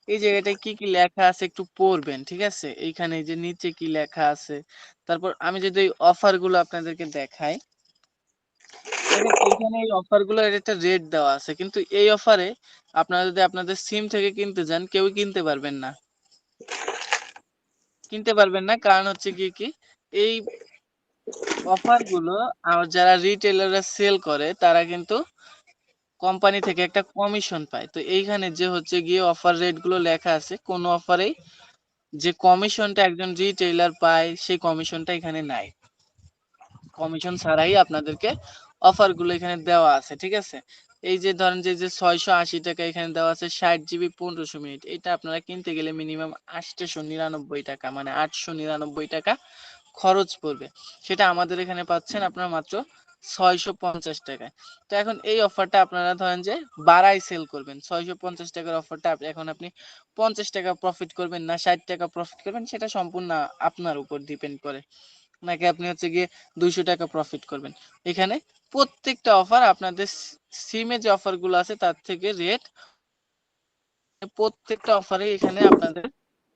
এই জায়গাটায় কি কি লেখা আছে একটু পড়বেন। ঠিক আছে, এইখানে যে নিচে কি লেখা আছে, তারপর আমি যদি এই অফার গুলো আপনাদেরকে দেখাই, দেখেন এইখানে এই অফার গুলো একটা রেট দেওয়া আছে, কিন্তু এই অফারে আপনারা যদি আপনাদের সিম থেকে কিনতে যান কেউ কিনতে পারবেন না, কারণ হচ্ছে কি এই অফার গুলো যারা রিটেলাররা সেল করে তারা কিন্তু কোম্পানি থেকে একটা কমিশন পায়। তো এইখানে যে হচ্ছে গিয়ে অফার রেট গুলো লেখা আছে, কোন অফারেই যে কমিশনটা একজন রিটেইলার পায় সেই কমিশনটা এখানে নাই। কমিশন ছাড়াই আপনাদেরকে অফার গুলো এখানে দেওয়া আছে। ঠিক আছে, এই যে ধরেন যে 680 টাকা এখানে দেওয়া আছে 60 GB 1500 মিনিট, এটা আপনারা কিনতে গেলে মিনিমাম 899 টাকা মানে 899 টাকা খরচ পড়বে। সেটা আমাদের এখানে পাচ্ছেন আপনারা মাত্র 650 টাকায়। তো এখন এই অফারটা আপনারা ধরেন যে বাড়াই সেল করবেন, 650 টাকার অফারটা এখন আপনি 50 টাকা প্রফিট করবেন না 60 টাকা প্রফিট করবেন, সেটা সম্পূর্ণ আপনার উপর ডিপেন্ড করে। নাকি আপনি হচ্ছে গিয়ে 200 টাকা প্রফিট করবেন। এখানে প্রত্যেকটা অফার আপনাদের সিমে যে অফার গুলো আছে তার থেকে রেট, প্রত্যেকটা অফারে এখানে আপনাদের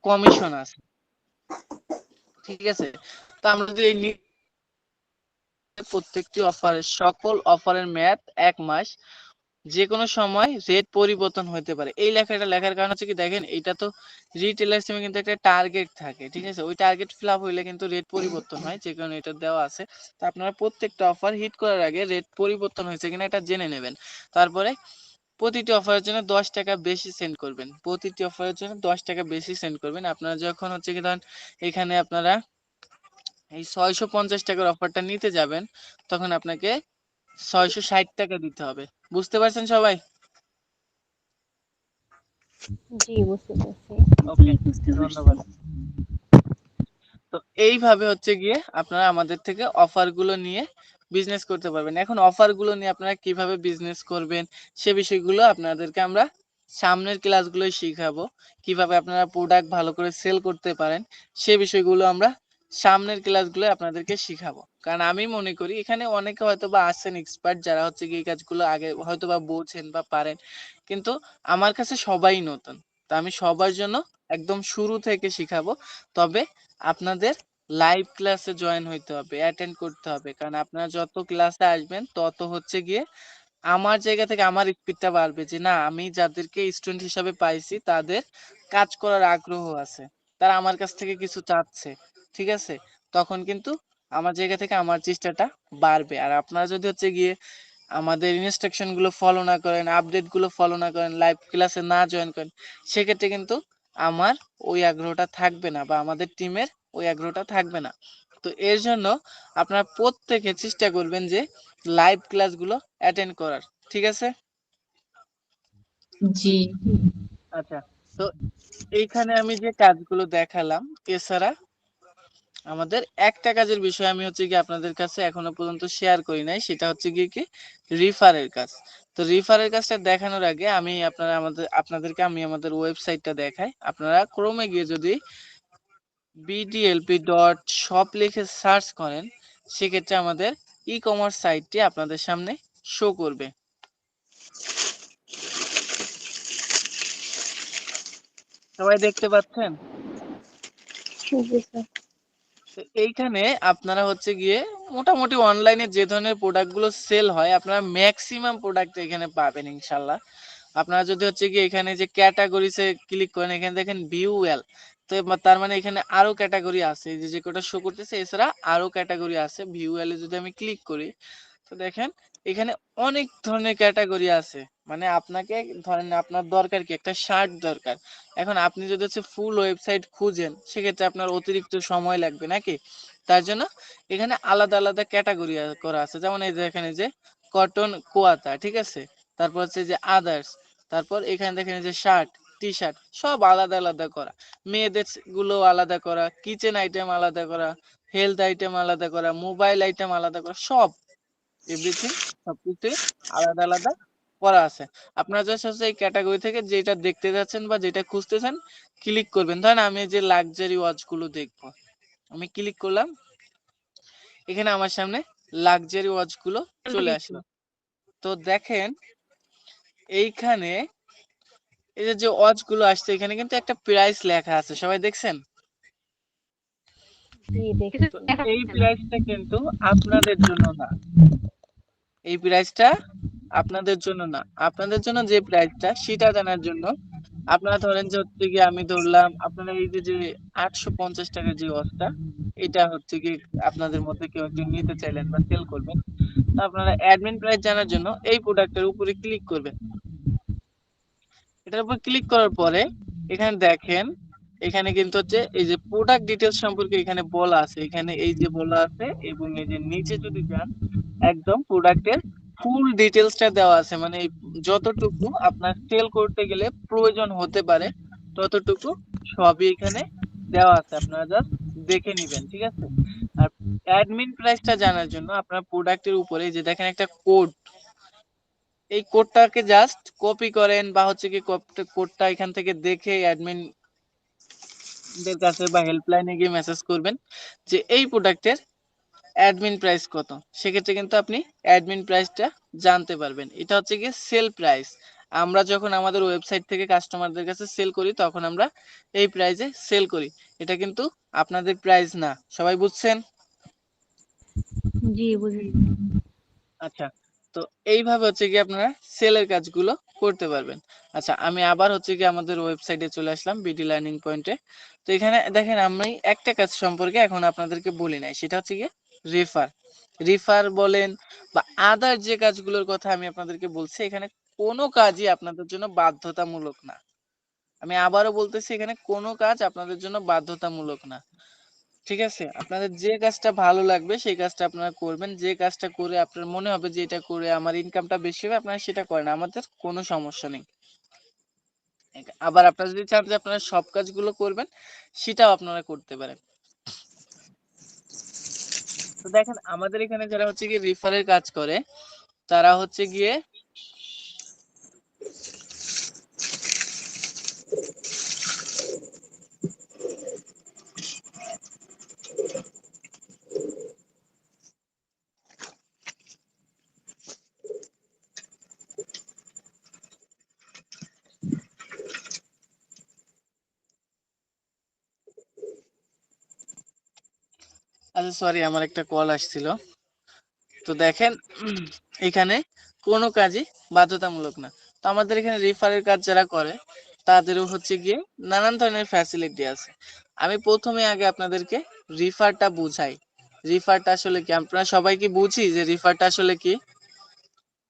কমিশন আছে। ঠিক আছে, তো আমরা যদি এই প্রত্যেকটি অফারের সকল অফারের মেয়াদ 1 মাস, যে কোনো সময় রেট পরিবর্তন হতে পারে। এই লেখাটা লেখার কারণ হচ্ছে কি দেখেন এটা তো রিটেলার সিমে কিন্তু একটা টার্গেট থাকে। ঠিক আছে, ওই টার্গেট ফিল আপ হইলে কিন্তু রেট পরিবর্তন হয়, যে কারণে এটা দেওয়া আছে। তো আপনারা প্রত্যেকটা অফার হিট করার আগে রেট পরিবর্তন হয়েছে কিনা এটা জেনে নেবেন। তারপরে প্রতিটি অফারের জন্য 10 টাকা বেশি সেন্ড করবেন, প্রতিটি অফারের জন্য 10 টাকা বেশি সেন্ড করবেন। আপনারা যখন হচ্ছে কি ধরেন এখানে আপনারা এই 650 টাকার অফারটা নিতে যাবেন তখন আপনাকে 660 টাকা দিতে হবে। বুঝতে পারছেন সবাই? জি, বুঝতে পারছি। জি ওকে, বুঝতে পারছি। ধন্যবাদ। তো এইভাবে হচ্ছে গিয়ে আপনারা আমাদের থেকে অফার গুলো নিয়ে বিজনেস করতে পারবেন। এখন অফার গুলো নিয়ে আপনারা কিভাবে বিজনেস করবেন সে বিষয়গুলো আপনাদেরকে আমরা সামনের ক্লাসগুলোই শিখাবো। কিভাবে আপনারা প্রোডাক্ট ভালো করে সেল করতে পারেন সে বিষয়গুলো আমরা সামনের ক্লাসগুলো আপনাদেরকে শিখাবো। কারণ আমি মনে করি এখানে অনেকে হয়তোবা আছেন এক্সপার্ট যারা হচ্ছে কি এই কাজগুলো আগে হয়তোবা বোঝেন বা পারেন, কিন্তু আমার কাছে সবাই নতুন। তো আমি সবার জন্য একদম শুরু থেকে শিখাবো। তবে আপনাদের লাইভ ক্লাসে জয়েন হইতে হবে, অ্যাটেন্ড করতে হবে, কারণ আপনারা যত ক্লাসে আসবেন তত হচ্ছে গিয়ে আমার জায়গা থেকে আমার স্পিডটা বাড়বে, যে না আমি যাদেরকে স্টুডেন্ট হিসাবে পাইছি তাদের কাজ করার আগ্রহ আছে, তারা আমার কাছ থেকে কিছু চাচ্ছে। ঠিক আছে, তখন কিন্তু আমার জায়গা থেকে আমার চেষ্টাটা বাড়বে। আর আপনারা যদি হচ্ছে গিয়ে আমাদের ইনস্ট্রাকশন গুলো ফলো না করেন, আপডেট গুলো ফলো না করেন, লাইভ ক্লাসে না জয়েন করেন, সেক্ষেত্রে কিন্তু আমার ওই আগ্রহটা থাকবে না বা আমাদের টিমের ওই আগ্রহটা থাকবে না। তো এর জন্য আপনারা প্রত্যেকে চেষ্টা করবেন যে লাইভ ক্লাসগুলো অ্যাটেন্ড করার। ঠিক আছে? জি। আচ্ছা, তো এইখানে আমি যে কাজগুলো দেখালাম এছাড়া আমাদের একটা কাজের বিষয় আমি হচ্ছে কি আপনাদের কাছে এখনো পর্যন্ত শেয়ার করি নাই, সেটা হচ্ছে কি রিফারের কাজ। তো রিফারের কাজটা দেখানোর আগে আমি আপনাদেরকে আমি আমাদের ওয়েবসাইটটা দেখাই। আপনারা ক্রোমে গিয়ে যদি bdlp.shop লিখে সার্চ করেন সেক্ষেত্রে আমাদের ই কমার্স সাইটটি আপনাদের সামনে শো করবে। সবাই দেখতে পাচ্ছেন? জি স্যার। তো এইখানে আপনারা হচ্ছে গিয়ে মোটামুটি অনলাইনে যে ধরনের প্রোডাক্টগুলো সেল হয় আপনারা ম্যাক্সিমাম প্রোডাক্ট এখানে পাবেন ইনশাল্লাহ। আপনারা যদি হচ্ছে কি এখানে যে ক্যাটাগরিতে ক্লিক করেন, এখানে দেখেন ভিউ ওয়েল, তো তার মানে এখানে আরো ক্যাটাগরি আছে, এই যে কোটা শো করতেছে, এছাড়া আরো ক্যাটাগরি আছে। ভিউ ওয়েলে যদি আমি ক্লিক করি তো দেখেন এখানে অনেক ধরনের ক্যাটাগরি আছে। মানে আপনাকে ধরেন আপনার দরকার কি, একটা শার্ট দরকার, এখন আপনি যদি হচ্ছে ফুল ওয়েবসাইট খুঁজেন সেক্ষেত্রে আপনার অতিরিক্ত সময় লাগবে নাকি, তার জন্য এখানে আলাদা আলাদা ক্যাটাগরি করা আছে। যেমন এই যে এখানে যে কটন কোয়াতা, ঠিক আছে, তারপর হচ্ছে যে আদার্স, তারপর এখানে দেখেন যে শার্ট টি শার্ট সব আলাদা আলাদা করা, মেয়েদের গুলো আলাদা করা, কিচেন আইটেম আলাদা করা, হেলথ আইটেম আলাদা করা, মোবাইল আইটেম আলাদা করা, সব এভরিথিং সবকিছু আলাদা আলাদা করা আছে। আপনারা জাস্ট হচ্ছে এই ক্যাটাগরি থেকে যেটা দেখতে যাচ্ছেন বা যেটা খুঁজতেছেন ক্লিক করবেন। ধরেন আমি যে লাক্সারি ওয়াচ গুলো দেখবো, আমি ক্লিক করলাম, এখানে আমার সামনে লাক্সারি ওয়াচ গুলো চলে আসলো। তো দেখেন এইখানে এই যে ওয়াচ গুলো আসছে এখানে কিন্তু একটা প্রাইস লেখা আছে, সবাই দেখছেন? জি দেখেছি। তো এই প্রাইসটা কিন্তু আপনাদের জন্য না, এই প্রাইসটা আপনাদের জন্য না। আপনাদের জন্য যে প্রাইসটা সেটা জানার জন্য আপনারা ধরেন যে হচ্ছে কি আমি ধরলাম আপনারা এই যে যে 850 টাকার যে ওয়াচটা, এটা হচ্ছে কি আপনাদের মধ্যে কেউ একজন নিতে চাইলেন বা সেল করবেন, তো আপনারা অ্যাডমিন প্রাইস জানার জন্য এই প্রোডাক্টের উপরে ক্লিক করবেন। এটার উপর ক্লিক করার পরে এখানে দেখেন এখানে কিন্তু হচ্ছে এই যে প্রোডাক্ট ডিটেলস সম্পর্কে এখানে বলা আছে, এখানে এই যে বলা আছে, এবং এই যে নিচে যদি যান একদম প্রোডাক্টের ফুল ডিটেলসটা দেওয়া আছে। মানে এই যতটুকু আপনার সেল করতে গেলে প্রয়োজন হতে পারে ততটুকু সবই এখানে দেওয়া আছে, আপনারা জাস্ট দেখে নিবেন, ঠিক আছে। আর অ্যাডমিন প্রাইসটা জানার জন্য আপনার প্রোডাক্টের উপরে এই যে দেখেন একটা কোড, এই কোডটাকে জাস্ট কপি করেন বা হচ্ছে কি কোডটা এখান থেকে দেখে অ্যাডমিন দের কাছে বা হেল্পলাইনে গিয়ে মেসেজ করবেন যে এই প্রোডাক্টের অ্যাডমিন প্রাইস কত, সেক্ষেত্রে কিন্তু আপনি অ্যাডমিন প্রাইসটা জানতে পারবেন। এটা হচ্ছে গিয়ে সেল প্রাইস। আমরা যখন আমাদের ওয়েবসাইট থেকে কাস্টমারদের কাছে সেল করি তখন আমরা এই প্রাইসে সেল করি, এটা কিন্তু আপনাদের প্রাইস না। সবাই বুঝছেন? জি বুঝেছি। আচ্ছা, তো এইভাবে হচ্ছে কি আপনারা সেলের কাজগুলো করতে পারবেন। আচ্ছা, আমি আবার হচ্ছে কি আমাদের ওয়েবসাইটে চলে আসলাম, বিডি লার্নিং পয়েন্টে। তো এখানে দেখেন আমি একটা কাজ সম্পর্কে এখন আপনাদেরকে বলি নাই, সেটা হচ্ছে কি রেফার। রেফার বলেন বা আদার যে কাজগুলোর কথা আমি আপনাদেরকে বলছি, এখানে কোনো কাজই আপনাদের জন্য বাধ্যতামূলক না। আমি আবারও বলতেছি, এখানে কোনো কাজ আপনাদের জন্য বাধ্যতামূলক না, ঠিক আছে। আপনাদের যে কাজটা ভালো লাগবে সেই কাজটা আপনারা করবেন, যে কাজটা করে আপনার মনে হবে যে এটা করে আমার ইনকামটা বেশি হবে আপনারা সেটা করেন, আমাদের কোনো সমস্যা নেই। আবার আপনারা যদি চান যে আপনারা সব কাজগুলো করবেন সেটাও আপনারা করতে পারেন। তো দেখেন আমাদের এখানে যারা হচ্ছে গিয়ে রেফারের কাজ করে তারা হচ্ছে গিয়ে আচ্ছা সরি আমার একটা কল আসছিল। তো দেখেন এখানে কোনো কাজই বাধ্যতামূলক না। তো আমাদের এখানে রেফারের কাজ যারা করে তাদেরও হচ্ছে গিয়ে নানান ধরনের ফ্যাসিলিটি আছে। আমি প্রথমে আগে আপনাদেরকে রিফারটা বুঝাই। রিফারটা আসলে কি, আপনারা সবাই কি বুঝি যে রিফারটা আসলে কি?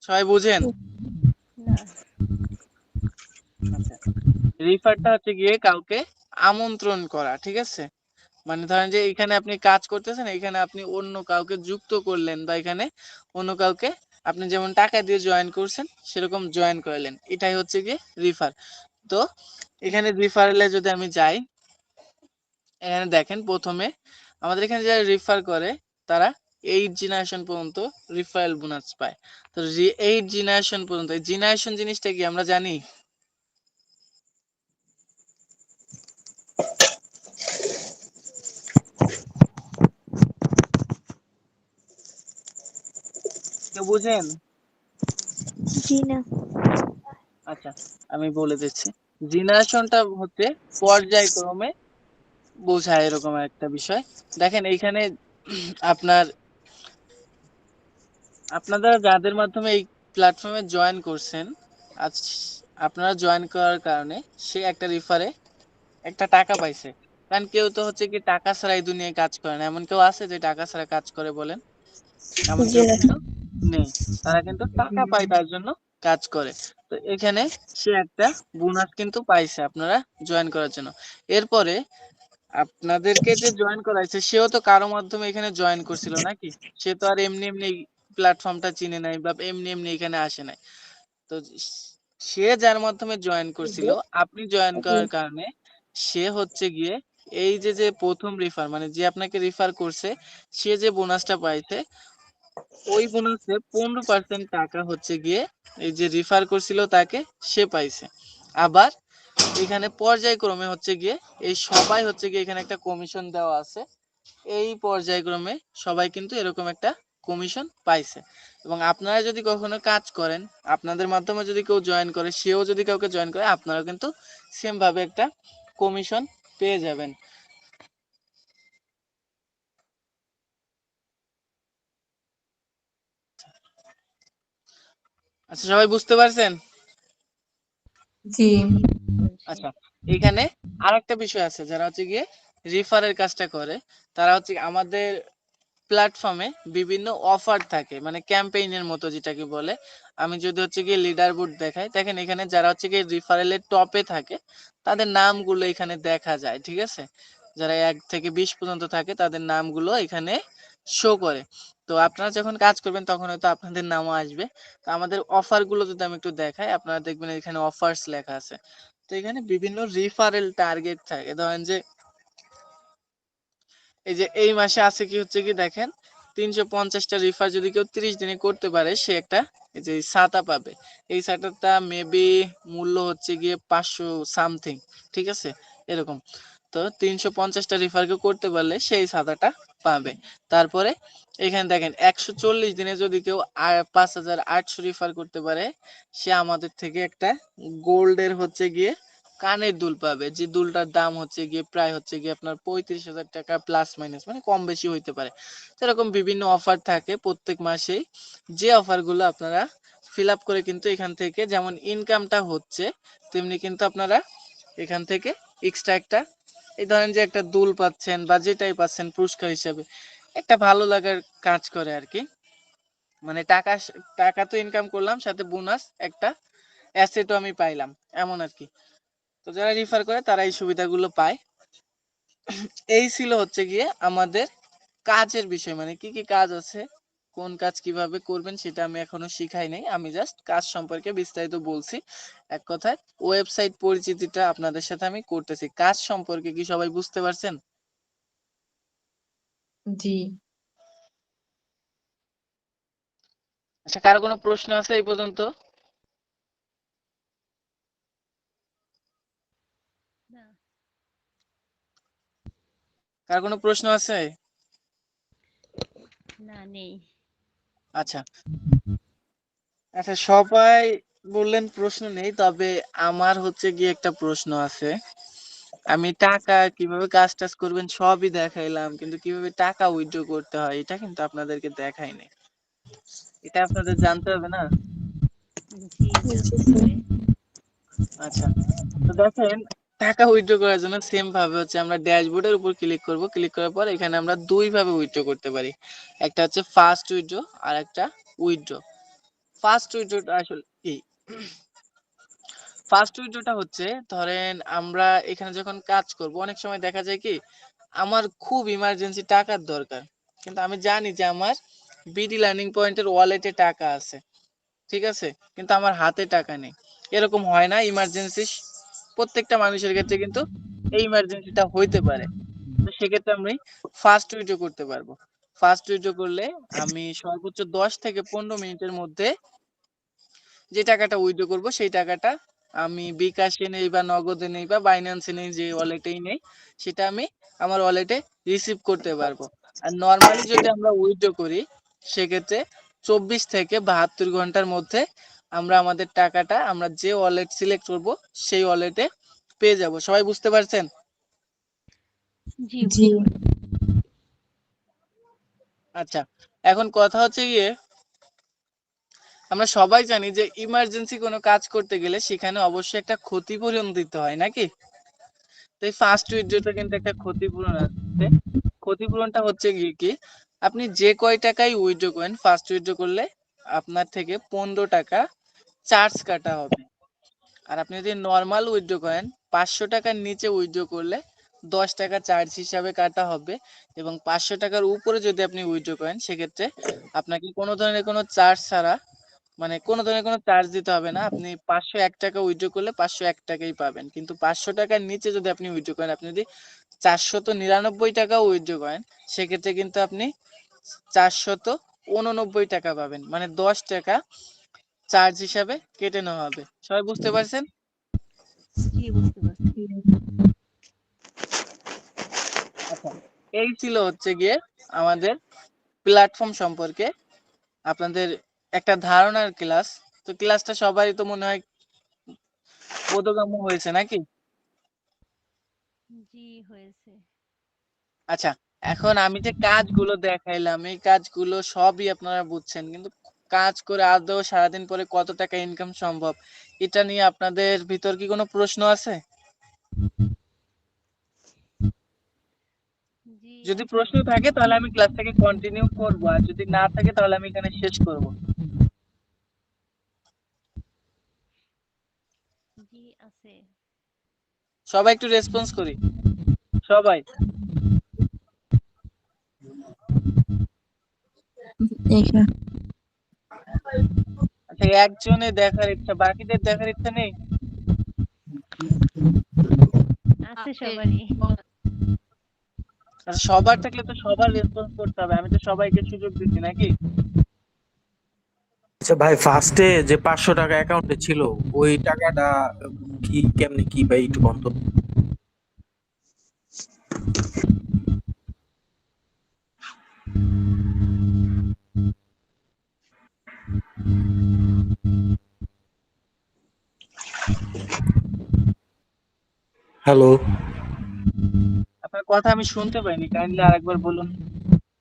সবাই বুঝেন? না। আচ্ছা, রিফারটা হচ্ছে গিয়ে কাউকে আমন্ত্রণ করা, ঠিক আছে। মানে ধরেন যে এখানে আপনি কাজ করতেছেন, এখানে আপনি অন্য কাউকে যুক্ত করলেন বা এখানে অন্য কাউকে আপনি যেমন টাকা দিয়ে জয়েন করছেন সেরকম জয়েন করালেন, এটাই হচ্ছে গিয়ে রিফার। তো এখানে রিফারেলে যদি আমি যাই, এখানে দেখেন প্রথমে আমাদের এখানে যারা রিফার করে তারা 8 জেনারেশন পর্যন্ত রিফারেল বোনাস পায়। তো 8 জেনারেশন পর্যন্ত, এই জেনারেশন জিনিসটা কি আমরা জানি? কেউ বুঝেন? জি না। আচ্ছা, আমি বলে দিচ্ছি। জেনারেশনটা হচ্ছে পর্যায়ক্রমে বোঝায় এরকম একটা বিষয়। দেখেন এইখানে আপনার আপনারা যাদের মাধ্যমে এই প্ল্যাটফর্মে জয়েন করছেন, আজ আপনারা জয়েন করার কারণে সে একটা রিফারে একটা টাকা পাইছে। কারণ কেউ তো হচ্ছে কি টাকা ছাড়া এই দুনিয়ায় কাজ করে না। এমন কেউ আছে যে টাকা ছাড়া কাজ করে বলেন? এমন জি কেউ না। কিন্তু নেই। তারা কিন্তু টাকা পায় তার জন্য কাজ করে। তো এখানে সে একটা বোনাস কিন্তু পাইছে আপনারা জয়েন করার জন্য। এরপরে আপনাদেরকে যে জয়েন করাইছে সেও তো কারো মাধ্যমে এখানে জয়েন করছিল নাকি? সে তো আর এমনি এমনি প্ল্যাটফর্মটা চিনে নাই বা এমনি এমনি এখানে আসে নাই। তো সে যার মাধ্যমে জয়েন করছিল, আপনি জয়েন জি করার কারণে সে হচ্ছে গিয়ে এই যে যে প্রথম রিফার মানে যে আপনাকে রিফার করছে, সে যে বোনাসটা পাইছে ওই বোনাসে 15% টাকা হচ্ছে গিয়ে এই যে রিফার করছিল তাকে সে পাইছে। আবার এখানে পর্যায়ক্রমে হচ্ছে গিয়ে এই সবাই হচ্ছে গিয়ে এখানে একটা কমিশন দেওয়া আছে। এই পর্যায়ক্রমে সবাই কিন্তু এরকম একটা কমিশন পাইছে। এবং আপনারা যদি কখনো কাজ করেন, আপনাদের মাধ্যমে যদি কেউ জয়েন করে, সেও যদি কাউকে জয়েন করে, আপনারাও কিন্তু সেম ভাবে একটা কমিশন পেয়ে যাবেন। আচ্ছা, সবাই বুঝতে পারছেন? জি। বলছি। আচ্ছা, এখানে আরেকটা বিষয় আছে, যারা হচ্ছে গিয়ে রিফারের কাজটা করে, তারা হচ্ছে আমাদের প্ল্যাটফর্মে বিভিন্ন অফার থাকে, মানে ক্যাম্পেইনের মতো যেটাকে বলে। আমি যদি হচ্ছে গিয়ে লিডার বোর্ড দেখাই, দেখেন এখানে যারা হচ্ছে গিয়ে রিফারেলের টপে থাকে তাদের নামগুলো এখানে দেখা যায়, ঠিক আছে? যারা 1 থেকে 20 পর্যন্ত থাকে তাদের নামগুলো এখানে শো করে। তো আপনারা যখন কাজ করবেন তখন হয়তো আপনাদের নামও আসবে। তো আমাদের অফার গুলো যদি আমি একটু দেখাই, আপনারা দেখবেন এখানে অফার্স লেখা আছে। তো এখানে বিভিন্ন রিফারেল টার্গেট থাকে, ধরেন যে এই যে এই মাসে আছে কি হচ্ছে কি দেখেন, 350টা রিফার যদি কেউ 30 দিনে করতে পারে, সে একটা এই যে ছাতা পাবে। এই ছাতাটা মেবি মূল্য হচ্ছে গিয়ে 500 সামথিং, ঠিক আছে? এরকম। তো 350টা রিফার কেউ করতে পারলে সেই ছাতাটা পাবে। তারপরে এখানে দেখেন 140 দিনে যদি কেউ 5800 রিফার করতে পারে, সে আমাদের থেকে একটা গোল্ডের হচ্ছে গিয়ে কানের দুল পাবে, যে দুলটার দাম হচ্ছে গিয়ে প্রায় হচ্ছে গিয়ে আপনার 35,000 টাকা প্লাস মাইনাস, মানে কম বেশি হইতে পারে। তো এরকম বিভিন্ন অফার থাকে প্রত্যেক মাসেই। যে অফার গুলো আপনারা ফিল আপ করে কিন্তু এখান থেকে যেমন ইনকামটা হচ্ছে, তেমনি কিন্তু আপনারা এখান থেকে এক্সট্রা একটা এই ধরেন যে একটা দুল পাচ্ছেন বা যেটাই পাচ্ছেন পুরস্কার হিসেবে, একটা ভালো লাগার কাজ করে আর কি। মানে টাকা টাকা তো ইনকাম করলাম, সাথে বোনাস একটা অ্যাসেটও আমি পাইলাম, এমন আর কি। তো যারা রিফার করে তারা এই সুবিধাগুলো পায়। এই ছিল হচ্ছে গিয়ে আমাদের কাজের বিষয়, মানে কি কি কাজ আছে, কোন কাজ কিভাবে করবেন সেটা আমি এখনো শিখাই নাই। আমি জাস্ট কাজ সম্পর্কে বিস্তারিত বলছি। এক কথায় ওয়েবসাইট পরিচিতিটা আপনাদের সাথে আমি করতেছি। কাজ সম্পর্কে কি সবাই বুঝতে পারছেন? জি। আচ্ছা, কারো কোনো প্রশ্ন আছে এই পর্যন্ত? না। কার কোনো প্রশ্ন আছে? না, নেই। আচ্ছা আচ্ছা, সবাই বললেন প্রশ্ন নেই, তবে আমার হচ্ছে গিয়ে একটা প্রশ্ন আছে। আমি টাকা কিভাবে কাজ টাজ করবেন সবই দেখাইলাম, কিন্তু কিভাবে টাকা উইথড্র করতে হয় এটা কিন্তু আপনাদেরকে দেখাইনি। এটা আপনাদের জানতে হবে না? জি, জানতে হবে। আচ্ছা, তো দেখেন, টাকা উইথড্র করার জন্য সেম ভাবে হচ্ছে আমরা ড্যাশবোর্ডের উপর ক্লিক করব। ক্লিক করার পর এখানে আমরা দুই ভাবে উইথড্র করতে পারি। একটা হচ্ছে ফাস্ট উইথড্র আর একটা উইথড্র। ফাস্ট উইথড্রটা আসলে কি? ফার্স্ট উইথড্রটা হচ্ছে, ধরেন আমরা এখানে যখন কাজ করব অনেক সময় দেখা যায় কি আমার খুব ইমার্জেন্সি টাকার দরকার, কিন্তু আমি জানি যে আমার বিডি লার্নিং পয়েন্টের ওয়ালেটে টাকা আছে, ঠিক আছে, কিন্তু আমার হাতে টাকা নেই। এরকম হয় না ইমার্জেন্সি? প্রত্যেকটা মানুষের ক্ষেত্রে কিন্তু এই ইমার্জেন্সিটা হইতে পারে। তো সেক্ষেত্রে আমি ফার্স্ট উইথড্র করতে পারবো। ফার্স্ট উইথড্র করলে আমি সর্বোচ্চ 10 থেকে 15 মিনিটের মধ্যে যে টাকাটা উইথড্র করব সেই টাকাটা আমি বিকাশে নেই বা নগদে নেই বা বাইন্যান্সে নেই, যে ওয়ালেটেই নেই, সেটা আমি আমার ওয়ালেটে রিসিভ করতে পারবো। আর নর্মালি যদি আমরা উইথড্র করি, সেক্ষেত্রে 24 থেকে 72 ঘন্টার মধ্যে আমরা আমাদের টাকাটা আমরা যে ওয়ালেট সিলেক্ট করব সেই ওয়ালেটে পেয়ে যাব। সবাই বুঝতে পারছেন? জি, জি। বুঝতে পারছি। আচ্ছা, এখন কথা হচ্ছে গিয়ে আমরা সবাই জানি যে ইমার্জেন্সি কোনো কাজ করতে গেলে সেখানে অবশ্যই একটা ক্ষতিপূরণ দিতে হয় নাকি? তো এই ফার্স্ট উইথড্রটা কিন্তু একটা ক্ষতিপূরণ আছে। ক্ষতিপূরণটা হচ্ছে কি আপনি যে কয় টাকায় উইথড্র করেন ফার্স্ট উইথড্র করলে আপনার থেকে 15 টাকা চার্জ কাটা হবে। আর আপনি যদি নর্মাল উইথড্র করেন 500 টাকার নিচে উইথড্র করলে 10 টাকা চার্জ হিসাবে কাটা হবে, এবং 500 টাকার উপরে যদি আপনি উইথড্র করেন সেক্ষেত্রে আপনাকে কোনো ধরনের কোনো চার্জ ছাড়া, মানে কোনো ধরনের কোনো চার্জ দিতে হবে না। আপনি 501 টাকা উইথড্র করলে 501 টাকাই পাবেন, কিন্তু 500 টাকার নিচে যদি আপনি উইথড্র করেন, আপনি যদি 499 টাকা উইথড্র করেন সেক্ষেত্রে কিন্তু আপনি 489 টাকা পাবেন, মানে 10 টাকা চার্জ হিসাবে কেটে নেওয়া হবে। সবাই বুঝতে পারছেন? জি বুঝতে পারছি। আচ্ছা, এই ছিল হচ্ছে গিয়ে আমাদের প্ল্যাটফর্ম সম্পর্কে আপনাদের একটা ধারণার ক্লাস। তো ক্লাসটা সবাই তো মনে হয় বোধগম্য হয়েছে নাকি? জি হয়েছে। আচ্ছা, এখন আমি যে কাজগুলো দেখাইলাম এই কাজগুলো সবই আপনারা বুঝছেন, কিন্তু কাজ করে আদৌ সারাদিন পরে কত টাকা ইনকাম সম্ভব এটা নিয়ে আপনাদের ভিতর কি কোনো প্রশ্ন আছে? জি যদি আছে। প্রশ্ন থাকে তাহলে আমি ক্লাসটাকে কন্টিনিউ করব, আর যদি না থাকে তাহলে আমি এখানে শেষ করব। জি আছে। সবাই একটু রেসপন্স করি, সবাই। এখানে আচ্ছা, একজনে দেখার ইচ্ছা, বাকিদের দেখার ইচ্ছা নেই? আছে সবারই। আচ্ছা, সবার থাকলে তো সবার রেসপন্স করতে হবে, আমি তো সবাইকে সুযোগ দিচ্ছি নাকি? আচ্ছা ভাই, ফার্স্টে যে 500 টাকা অ্যাকাউন্টে ছিল ওই টাকাটা কি কেমনে কি ভাই একটু বলতো? হ্যালো আপনার কথা আমি শুনতে পাইনি, কাইন্ডলি আরেকবার বলুন।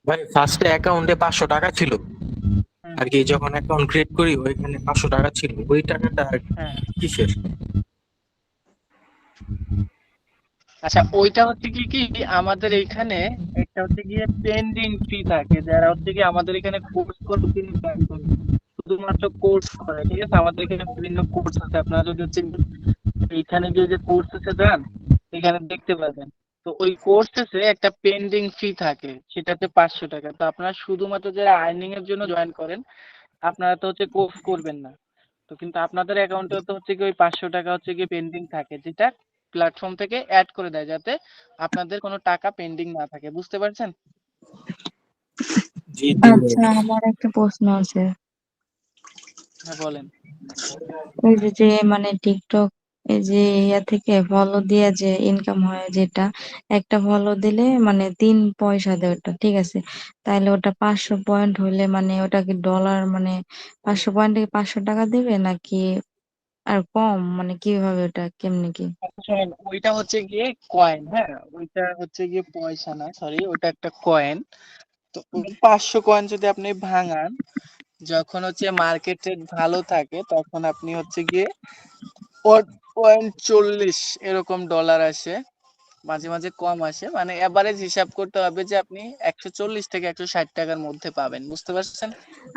ভাই, ফার্স্টে অ্যাকাউন্টে 500 টাকা ছিল হুম, আর কি, যখন অ্যাকাউন্ট ক্রিয়েট করি ওইখানে 500 টাকা ছিল, ওই টাকাটা হ্যাঁ। কিসের? আচ্ছা, ওইটা হচ্ছে কি আমাদের এখানে একটা হচ্ছে গিয়ে পেন্ডিং ফি থাকে, যারা হচ্ছে কি আমাদের এখানে কোর্স করে তিনি join করে। শুধুমাত্র কোর্স করে, ঠিক আছে? আমাদের এখানে বিভিন্ন কোর্স আছে, আপনারা যদি হচ্ছে এইখানে গিয়ে যে কোর্সেসে যান এখানে দেখতে পাবেন। তো ওই কোর্সেসে একটা পেন্ডিং ফি থাকে, সেটাতে 500 টাকা। তো আপনারা শুধুমাত্র যারা আর্নিং এর জন্য জয়েন করেন আপনারা তো হচ্ছে কোর্স করবেন না। তো কিন্তু আপনাদের অ্যাকাউন্টে তো হচ্ছে কি ওই 500 টাকা হচ্ছে কি পেন্ডিং থাকে, যেটা প্ল্যাটফর্ম থেকে অ্যাড করে দেয় যাতে আপনাদের কোনো টাকা পেন্ডিং না থাকে। বুঝতে পারছেন? জি জি ভাই। আচ্ছা, আমার একটা প্রশ্ন আছে। হ্যাঁ, বলেন। ওই যে মানে টিকটক এই যে ইয়া থেকে ফলো দিয়ে যে ইনকাম হয়, যেটা একটা ফলো দিলে মানে 3 পয়সা দেয়, ওটা ঠিক আছে। তাহলে ওটা 500 পয়েন্ট হলে মানে ওটা কি ডলার, মানে 500 পয়েন্টে 500 টাকা দিবে নাকি আর কম, মানে কিভাবে ওটা কেমনে কি? আচ্ছা, শোনেন, ওইটা হচ্ছে গিয়ে কয়েন, হ্যাঁ, ওইটা হচ্ছে গিয়ে পয়সা না, সরি, ওটা একটা কয়েন। তো ওই 500 কয়েন যদি আপনি ভাঙান, যখন হচ্ছে মার্কেট রেট ভালো থাকে তখন আপনি হচ্ছে গিয়ে 0.40 এরকম ডলার আসে, মাঝে মাঝে কম আসে, মানে এভারেজ হিসাব করতে হবে যে আপনি 140 থেকে 160 টাকার মধ্যে পাবেন। বুঝতে পারছেন?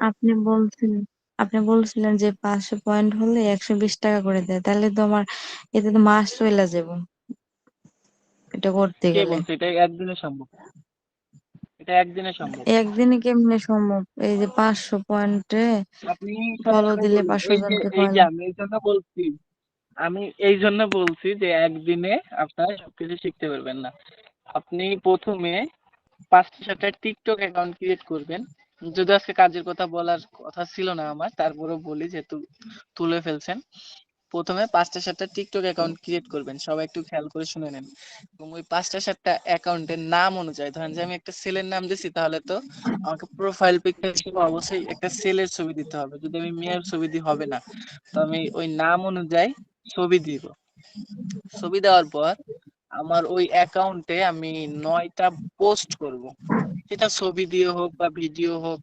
আপনি বলছিলেন আপনি বলছিলেন যে 500 পয়েন্ট হলে 120 টাকা করে দেয়, তাহলে তো আমার এতে তো মাস চলে যাবো এটা করতে কে গেলে। বলছে এটা একদিনে সম্ভব? এটা একদিনে সম্ভব। একদিনে কেমনে সম্ভব? এই যে 500 পয়েন্টে আপনি শোনেন, ফলো আমি দিলে বলি, 500 এই যে জনকে এই যে কয়লা। আমি এই জন্য বলছি, আমি এই জন্য বলছি যে একদিনে আপনারা সবকিছু শিখতে পারবেন না। আপনি প্রথমে 5টা টিকটক অ্যাকাউন্ট ক্রিয়েট করবেন। যদি আজকে কাজের কথা বলার কথা ছিল না আমার, তারপরেও বলি যেহেতু তুলে ফেলছেন। প্রথমে 5টা টিকটক অ্যাকাউন্ট ক্রিয়েট করবেন, সবাই একটু খেয়াল করে শুনে নেন। এবং ওই 5টা অ্যাকাউন্টের নাম অনুযায়ী, ধরেন যে আমি একটা সেলের নাম দিছি, তাহলে তো আমাকে প্রোফাইল পিকচার হিসেবে অবশ্যই একটা সেলের ছবি দিতে হবে। যদি আমি মেয়ের ছবি দিই হবে না, তো আমি ওই নাম অনুযায়ী ছবি দিব। ছবি দেওয়ার পর আমার ওই অ্যাকাউন্টে আমি 9টা পোস্ট করব। সেটা ছবি দিয়ে হোক বা ভিডিও হোক,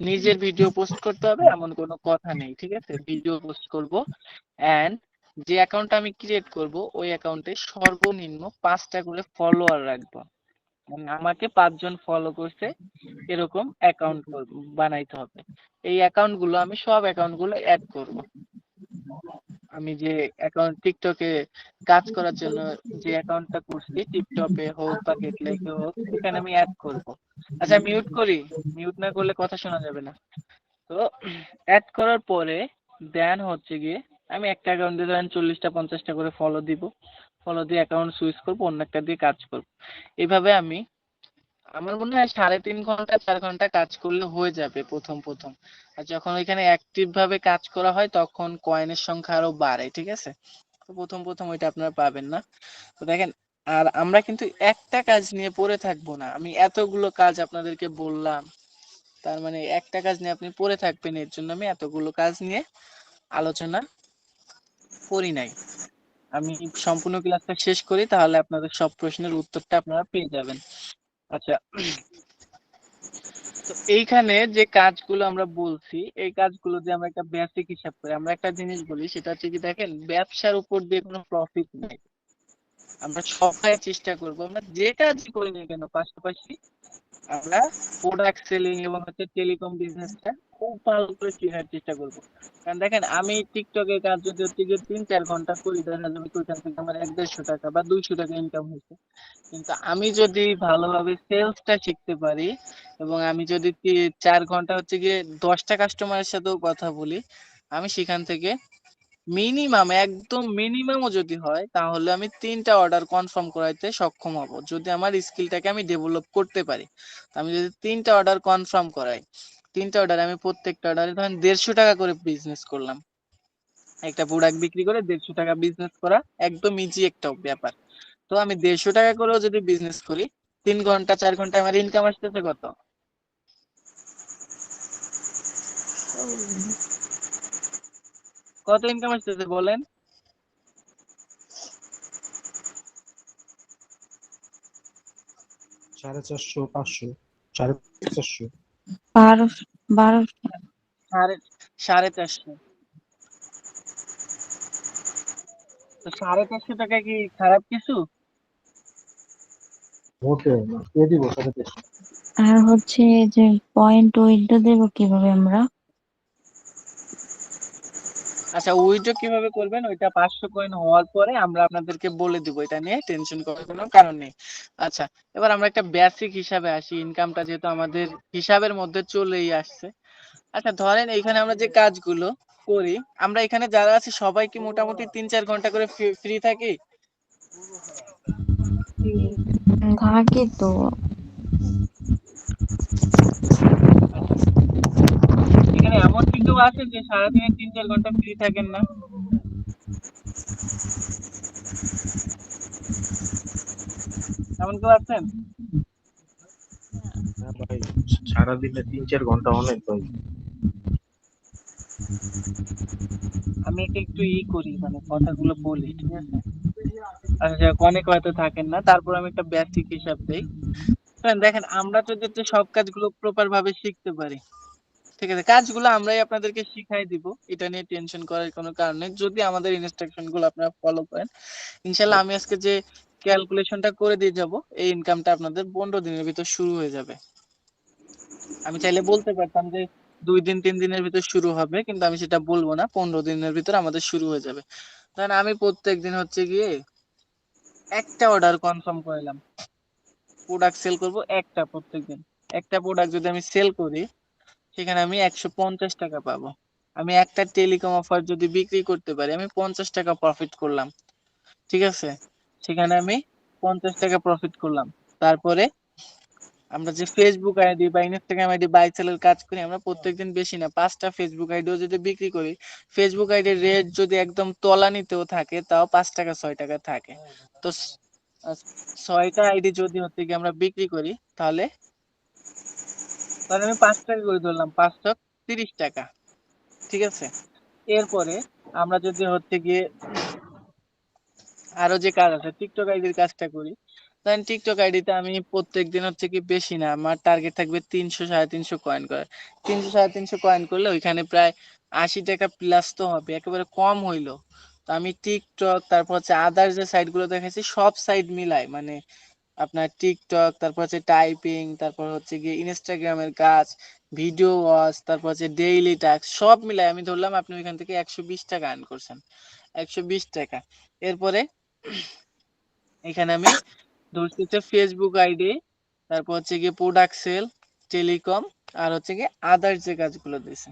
নিজের ভিডিও পোস্ট করতে হবে এমন কোনো কথা নেই, ঠিক আছে? ভিডিও পোস্ট করব। এন্ড যে অ্যাকাউন্ট আমি ক্রিয়েট করব ওই অ্যাকাউন্টে সর্বনিম্ন 5টা করে ফলোয়ার রাখবো। মানে আমাকে 5জন ফলো করছে এরকম অ্যাকাউন্ট বানাইতে হবে। এই অ্যাকাউন্ট গুলো আমি সব অ্যাকাউন্ট গুলো অ্যাড করব। আমি যে অ্যাকাউন্ট টিকটকে কাজ করার জন্য যে অ্যাকাউন্টটা করছি, টিকটকে হোক বা গেটলাইকে হোক, এখানে আমি অ্যাড করব। আচ্ছা মিউট করি, মিউট না করলে কথা শোনা যাবে না। তো অ্যাড করার পরে দেন হচ্ছে গিয়ে আমি একটা অ্যাকাউন্টে ধরেন 40টা 50টা করে ফলো দিব। ফলো দিয়ে অ্যাকাউন্ট সুইচ করবো, অন্য একটা দিয়ে কাজ করব। এইভাবে আমি, আমার মনে হয় 3.5 ঘন্টা 4 ঘন্টা কাজ করলে হয়ে যাবে প্রথম প্রথম। আর যখন ওইখানে অ্যাক্টিভ ভাবে কাজ করা হয় তখন কয়েনের সংখ্যা আরো বাড়ে, ঠিক আছে? তো প্রথম প্রথম ওইটা আপনারা পাবেন না। তো দেখেন, আর আমরা কিন্তু একটা কাজ নিয়ে পড়ে থাকবো না। আমি এতগুলো কাজ আপনাদেরকে বললাম, তার মানে একটা কাজ নিয়ে আপনি পড়ে থাকবেন, এর জন্য আমি এতগুলো কাজ নিয়ে আলোচনা করি নাই। আমি সম্পূর্ণ ক্লাসটা শেষ করি, তাহলে আপনাদের সব প্রশ্নের উত্তরটা আপনারা পেয়ে যাবেন। আচ্ছা, তো এইখানে যে কাজগুলো আমরা বলছি, এই কাজগুলো যে আমরা একটা বেসিক হিসাব করি, আমরা একটা জিনিস বলি, সেটা হচ্ছে কি, দেখেন ব্যবসার উপর দিয়ে কোনো প্রফিট নেই। আমরা সবাই চেষ্টা করব, আমরা যে কাজই করি না কেন পাশাপাশি আমরা প্রোডাক্ট সেলিং এবং হচ্ছে টেলিকম বিজনেসটা খুব ভালো করে শেখার চেষ্টা করব। কারণ দেখেন, আমি টিকটকে কাজ যদি হচ্ছে গিয়ে 3-4 ঘন্টা করি, দেখা যাবে কি ওইখান থেকে আমার 100-150 টাকা বা 200 টাকা ইনকাম হয়েছে। কিন্তু আমি যদি ভালোভাবে সেলসটা শিখতে পারি এবং আমি যদি 4 ঘন্টা হচ্ছে গিয়ে 10টা কাস্টমারের সাথেও কথা বলি, আমি সেখান থেকে মিনিমাম, একদম মিনিমামও যদি হয়, তাহলে আমি 3টা অর্ডার কনফার্ম করাইতে সক্ষম হব, যদি আমার স্কিলটাকে আমি ডেভেলপ করতে পারি। তো আমি যদি 3টা অর্ডার কনফার্ম করাই, 3টা অর্ডার আমি প্রত্যেকটা অর্ডারে ধরেন 150 টাকা করে বিজনেস করলাম। একটা প্রোডাক্ট বিক্রি করে 150 টাকা বিজনেস করা একদম ইজি একটা ব্যাপার। তো আমি 150 টাকা করেও যদি বিজনেস করি, 3 ঘন্টা 4 ঘন্টা আমার ইনকাম আসতেছে কত? কত ইনকাম আসতেছে বলেন? 450, 500, 450। 1200। সাড়ে 450। তো 450 টাকা কি খারাপ কিছু? মোটেও না, কে দিব 450? আর হচ্ছে যে পয়েন্ট উইথড্র দেবো কিভাবে আমরা? আচ্ছা, উইথড্র কিভাবে করবেন ওইটা 500 কয়েন হওয়ার পরে আমরা আপনাদেরকে বলে দিব, এটা নিয়ে টেনশন করার কোনো কারণ নেই। আচ্ছা, এবার আমরা একটা বেসিক হিসাবে আসি, ইনকামটা যেহেতু আমাদের হিসাবের মধ্যে চলেই আসছে। আচ্ছা ধরেন এইখানে আমরা যে কাজগুলো করি, আমরা এখানে যারা আছি সবাই কি মোটামুটি 3-4 ঘন্টা করে ফ্রি থাকি? জি। থাকি তো। আচ্ছা, এখানে এমন কি কেউ আছে যে সারাদিনে 3-4 ঘন্টা ফ্রি থাকেন না? এমন কেউ আছেন? না। হ্যাঁ ভাই, সারাদিনে 3-4 ঘন্টা অনেক ভাই। আমি এটা একটু করি, মানে কথাগুলো বলি, ঠিক আছে? আচ্ছা, অনেক হয়তো থাকেন না, তারপর আমি একটা বেসিক হিসাব দেই। দেখেন, আমরা তো যাতে সব কাজগুলো প্রপার ভাবে শিখতে পারি, ঠিক আছে? কাজগুলো আমরাই আপনাদেরকে শিখাই দিব, এটা নিয়ে টেনশন করার কোনো কারণ নেই, যদি আমাদের ইনস্ট্রাকশন গুলো আপনারা ফলো করেন। ইনশাল্লাহ আমি আজকে যে ক্যালকুলেশনটা করে দিয়ে যাব, এই ইনকামটা আপনাদের 15 দিনের ভিতর শুরু হয়ে যাবে। আমি চাইলে বলতে পারতাম যে 2 দিন 3 দিনের ভিতর শুরু হবে, কিন্তু আমি সেটা বলবো না, 15 দিনের ভিতর আমাদের শুরু হয়ে যাবে। কারণ আমি প্রত্যেকদিন হচ্ছে গিয়ে একটা অর্ডার কনফার্ম করলাম, প্রোডাক্ট সেল করব একটা প্রত্যেকদিন। একটা প্রোডাক্ট যদি আমি সেল করি, সেখানে আমি 150 টাকা পাবো। আমি একটা টেলিকম অফার যদি বিক্রি করতে পারি, আমি 50 টাকা প্রফিট করলাম, ঠিক আছে? সেখানে আমি 50 টাকা প্রফিট করলাম। তারপরে আমরা যে ফেসবুক আইডি বা ইনস্টাগ্রাম আইডি বাই সেলের কাজ করি, আমরা প্রত্যেকদিন বেশি না 5টা ফেসবুক আইডিও যদি বিক্রি করি, ফেসবুক আইডির রেট যদি একদম তলানিতেও থাকে, তাও 5 টাকা 6 টাকা থাকে। তো 6টা আইডি যদি হচ্ছে কি আমরা বিক্রি করি, তাহলে তাহলে আমি 5 টাকা করে ধরলাম, 530 টাকা, ঠিক আছে? এরপরে আমরা যদি হচ্ছে গিয়ে আরো যে কাজ আছে টিকটক আইডির কাজটা করি। ধরেন টিকটক আইডিতে আমি প্রত্যেকদিন হচ্ছে কি বেশি না, আমার টার্গেট থাকবে 300 350 কয়েন করার। 300 350 কয়েন করলে ওইখানে প্রায় 80 টাকা প্লাস তো হবে, একেবারে কম হইলো। তো আমি টিকটক, তারপর হচ্ছে আদার যে সাইট গুলো দেখাচ্ছি সব সাইট মিলাই, মানে আপনার টিকটক, তারপর হচ্ছে টাইপিং, তারপর হচ্ছে গিয়ে ইনস্টাগ্রামের কাজ, ভিডিও ওয়াচ, তারপর হচ্ছে ডেইলি টাস্ক সব মিলাই আমি ধরলাম আপনি ওইখান থেকে 120 টাকা আর্ন করছেন। 120 টাকা। এরপরে এখানে আমি ধরছি হচ্ছে ফেসবুক আইডি, তারপর হচ্ছে গিয়ে প্রোডাক্ট সেল, টেলিকম, আর হচ্ছে গিয়ে আদার যে কাজগুলো দিছে।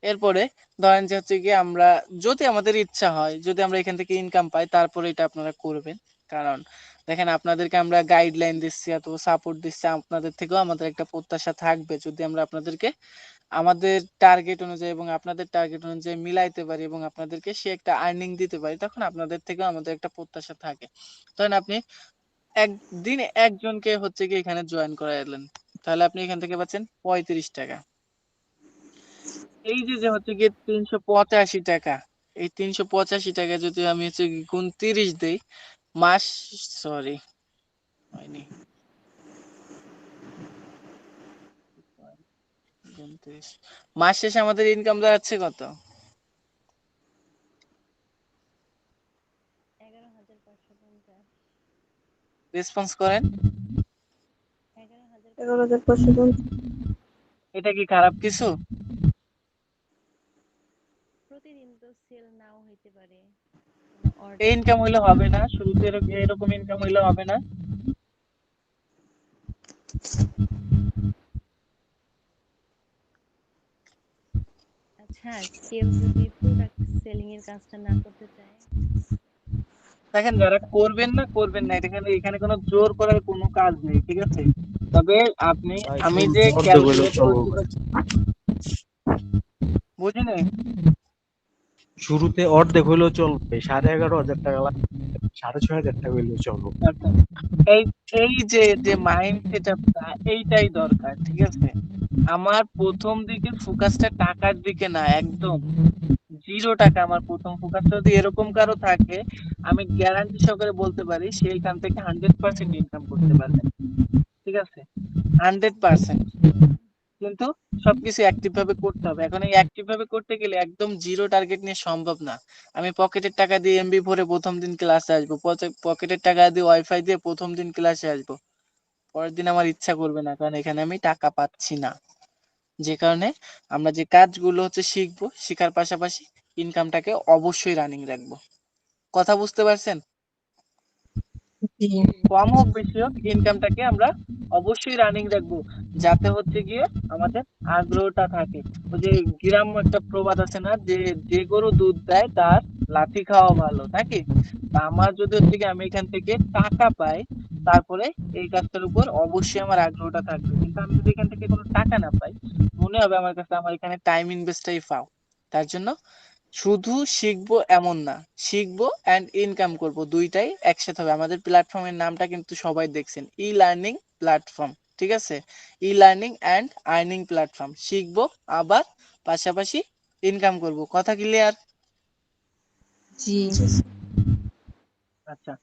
এরপরে ধরেন যে হচ্ছে গিয়ে আমরা যদি আমাদের ইচ্ছা হয়, যদি আমরা এখান থেকে ইনকাম পাই, তারপরে এটা আপনারা করবেন। কারণ দেখেন আপনাদেরকে আমরা গাইডলাইন দিচ্ছি, এত সাপোর্ট দিচ্ছি, আপনাদের থেকেও আমাদের একটা প্রত্যাশা থাকবে যদি আমরা আপনাদেরকে আমাদের টার্গেট অনুযায়ী এবং আপনাদের টার্গেট অনুযায়ী মিলাইতে পারি এবং আপনাদেরকে সে একটা আর্নিং দিতে পারি, তখন আপনাদের থেকেও আমাদের একটা প্রত্যাশা থাকে। ধরেন আপনি একদিন একজনকে হচ্ছে কি এখানে জয়েন করাইলেন, তাহলে আপনি এখান থেকে পাচ্ছেন 35 টাকা। এই যে যে হচ্ছে গিয়ে 385 টাকা, এই 385 টাকা যদি আমি হচ্ছে কি গুণ 30 দেই, মাস, সরি হয়নি, গুণ 30, মাস শেষে আমাদের ইনকাম দাঁড়াচ্ছে কত? 11,550। রেসপন্স করেন। 11,550। এটা কি খারাপ কিছু? প্রতিদিন তো সেল নাও হইতে পারে, কোনো এই অর্ডার ইনকাম হইলে হবে না, শুরুতে এরকম ইনকাম হইলে হবে না। আচ্ছা, কেউ যদি প্রোডাক্ট সেলিং এর কাজটা না করতে চায়? দেখেন যারা করবেন না করবেন না, এখানে এখানে কোনো জোর করার কোনো কাজ নেই, ঠিক আছে? তবে আপনি, ভাই আমি যে শুরুতে অর্ধেক হইলেও ক্যালকুলেট চলবো করছি, ভাই। বুঝিনি। শুরুতে অর্ধেক হইলেও চলবে, 11,500 টাকা লাগবে, 6,500 টাকা হইলেও চলবে। আচ্ছা, এই এই যে যে মাইন্ড সেটআপটা এইটাই দরকার, ঠিক আছে? আমার প্রথম দিকে ফোকাসটা টাকার দিকে না, একদম 0 টাকা। আমার প্রথম ফোকাসটা যদি এরকম কারো থাকে, আমি গ্যারান্টি সহকারে বলতে পারি সে এখান থেকে 100% ইনকাম করতে পারবে, ঠিক আছে? 100%। কিন্তু সবকিছু অ্যাক্টিভ ভাবে করতে হবে। এখন এই অ্যাক্টিভ ভাবে করতে গেলে একদম জিরো টার্গেট নিয়ে সম্ভব না। আমি পকেটের টাকা দিয়ে এমবি ভরে প্রথম দিন ক্লাসে আসবো, পকেটের টাকা দিয়ে ওয়াইফাই দিয়ে প্রথম দিন ক্লাসে আসবো, পরের দিন আমার ইচ্ছা করবে না, কারণ এখানে আমি টাকা পাচ্ছি না। যে কারণে আমরা যে কাজগুলো হচ্ছে শিখবো, শেখার পাশাপাশি ইনকামটাকে অবশ্যই রানিং রাখবো। কথা বুঝতে পারছেন? জি। কম হোক বেশি হোক ইনকামটাকে আমরা অবশ্যই রানিং রাখবো, যাতে হচ্ছে গিয়ে আমাদের আগ্রহটা থাকে। ওই যে গ্রাম্য একটা প্রবাদ আছে না, যে যে গরু দুধ দেয় তার লাথি খাওয়া ভালো, নাকি? তা আমার যদি হচ্ছে কি আমি এখান থেকে টাকা পাই, তারপরে এই কাজটার উপর অবশ্যই আমার আগ্রহটা থাকবে। কিন্তু আমি যদি এখান থেকে কোনো টাকা না পাই, মনে হবে আমার কাছে আমার এখানে টাইম ইনভেস্টটাই ফাও। তার জন্য শুধু শিখবো এমন না, শিখবো অ্যান্ড ইনকাম করব, দুইটাই একসাথে হবে। আমাদের প্ল্যাটফর্মের নামটা কিন্তু সবাই দেখছেন, ই লার্নিং প্ল্যাটফর্ম, ঠিক আছে? E learning and earning platform. শিখবো আবার পাশাপাশি ইনকাম করব। কথা ক্লিয়ার? জি। আচ্ছা,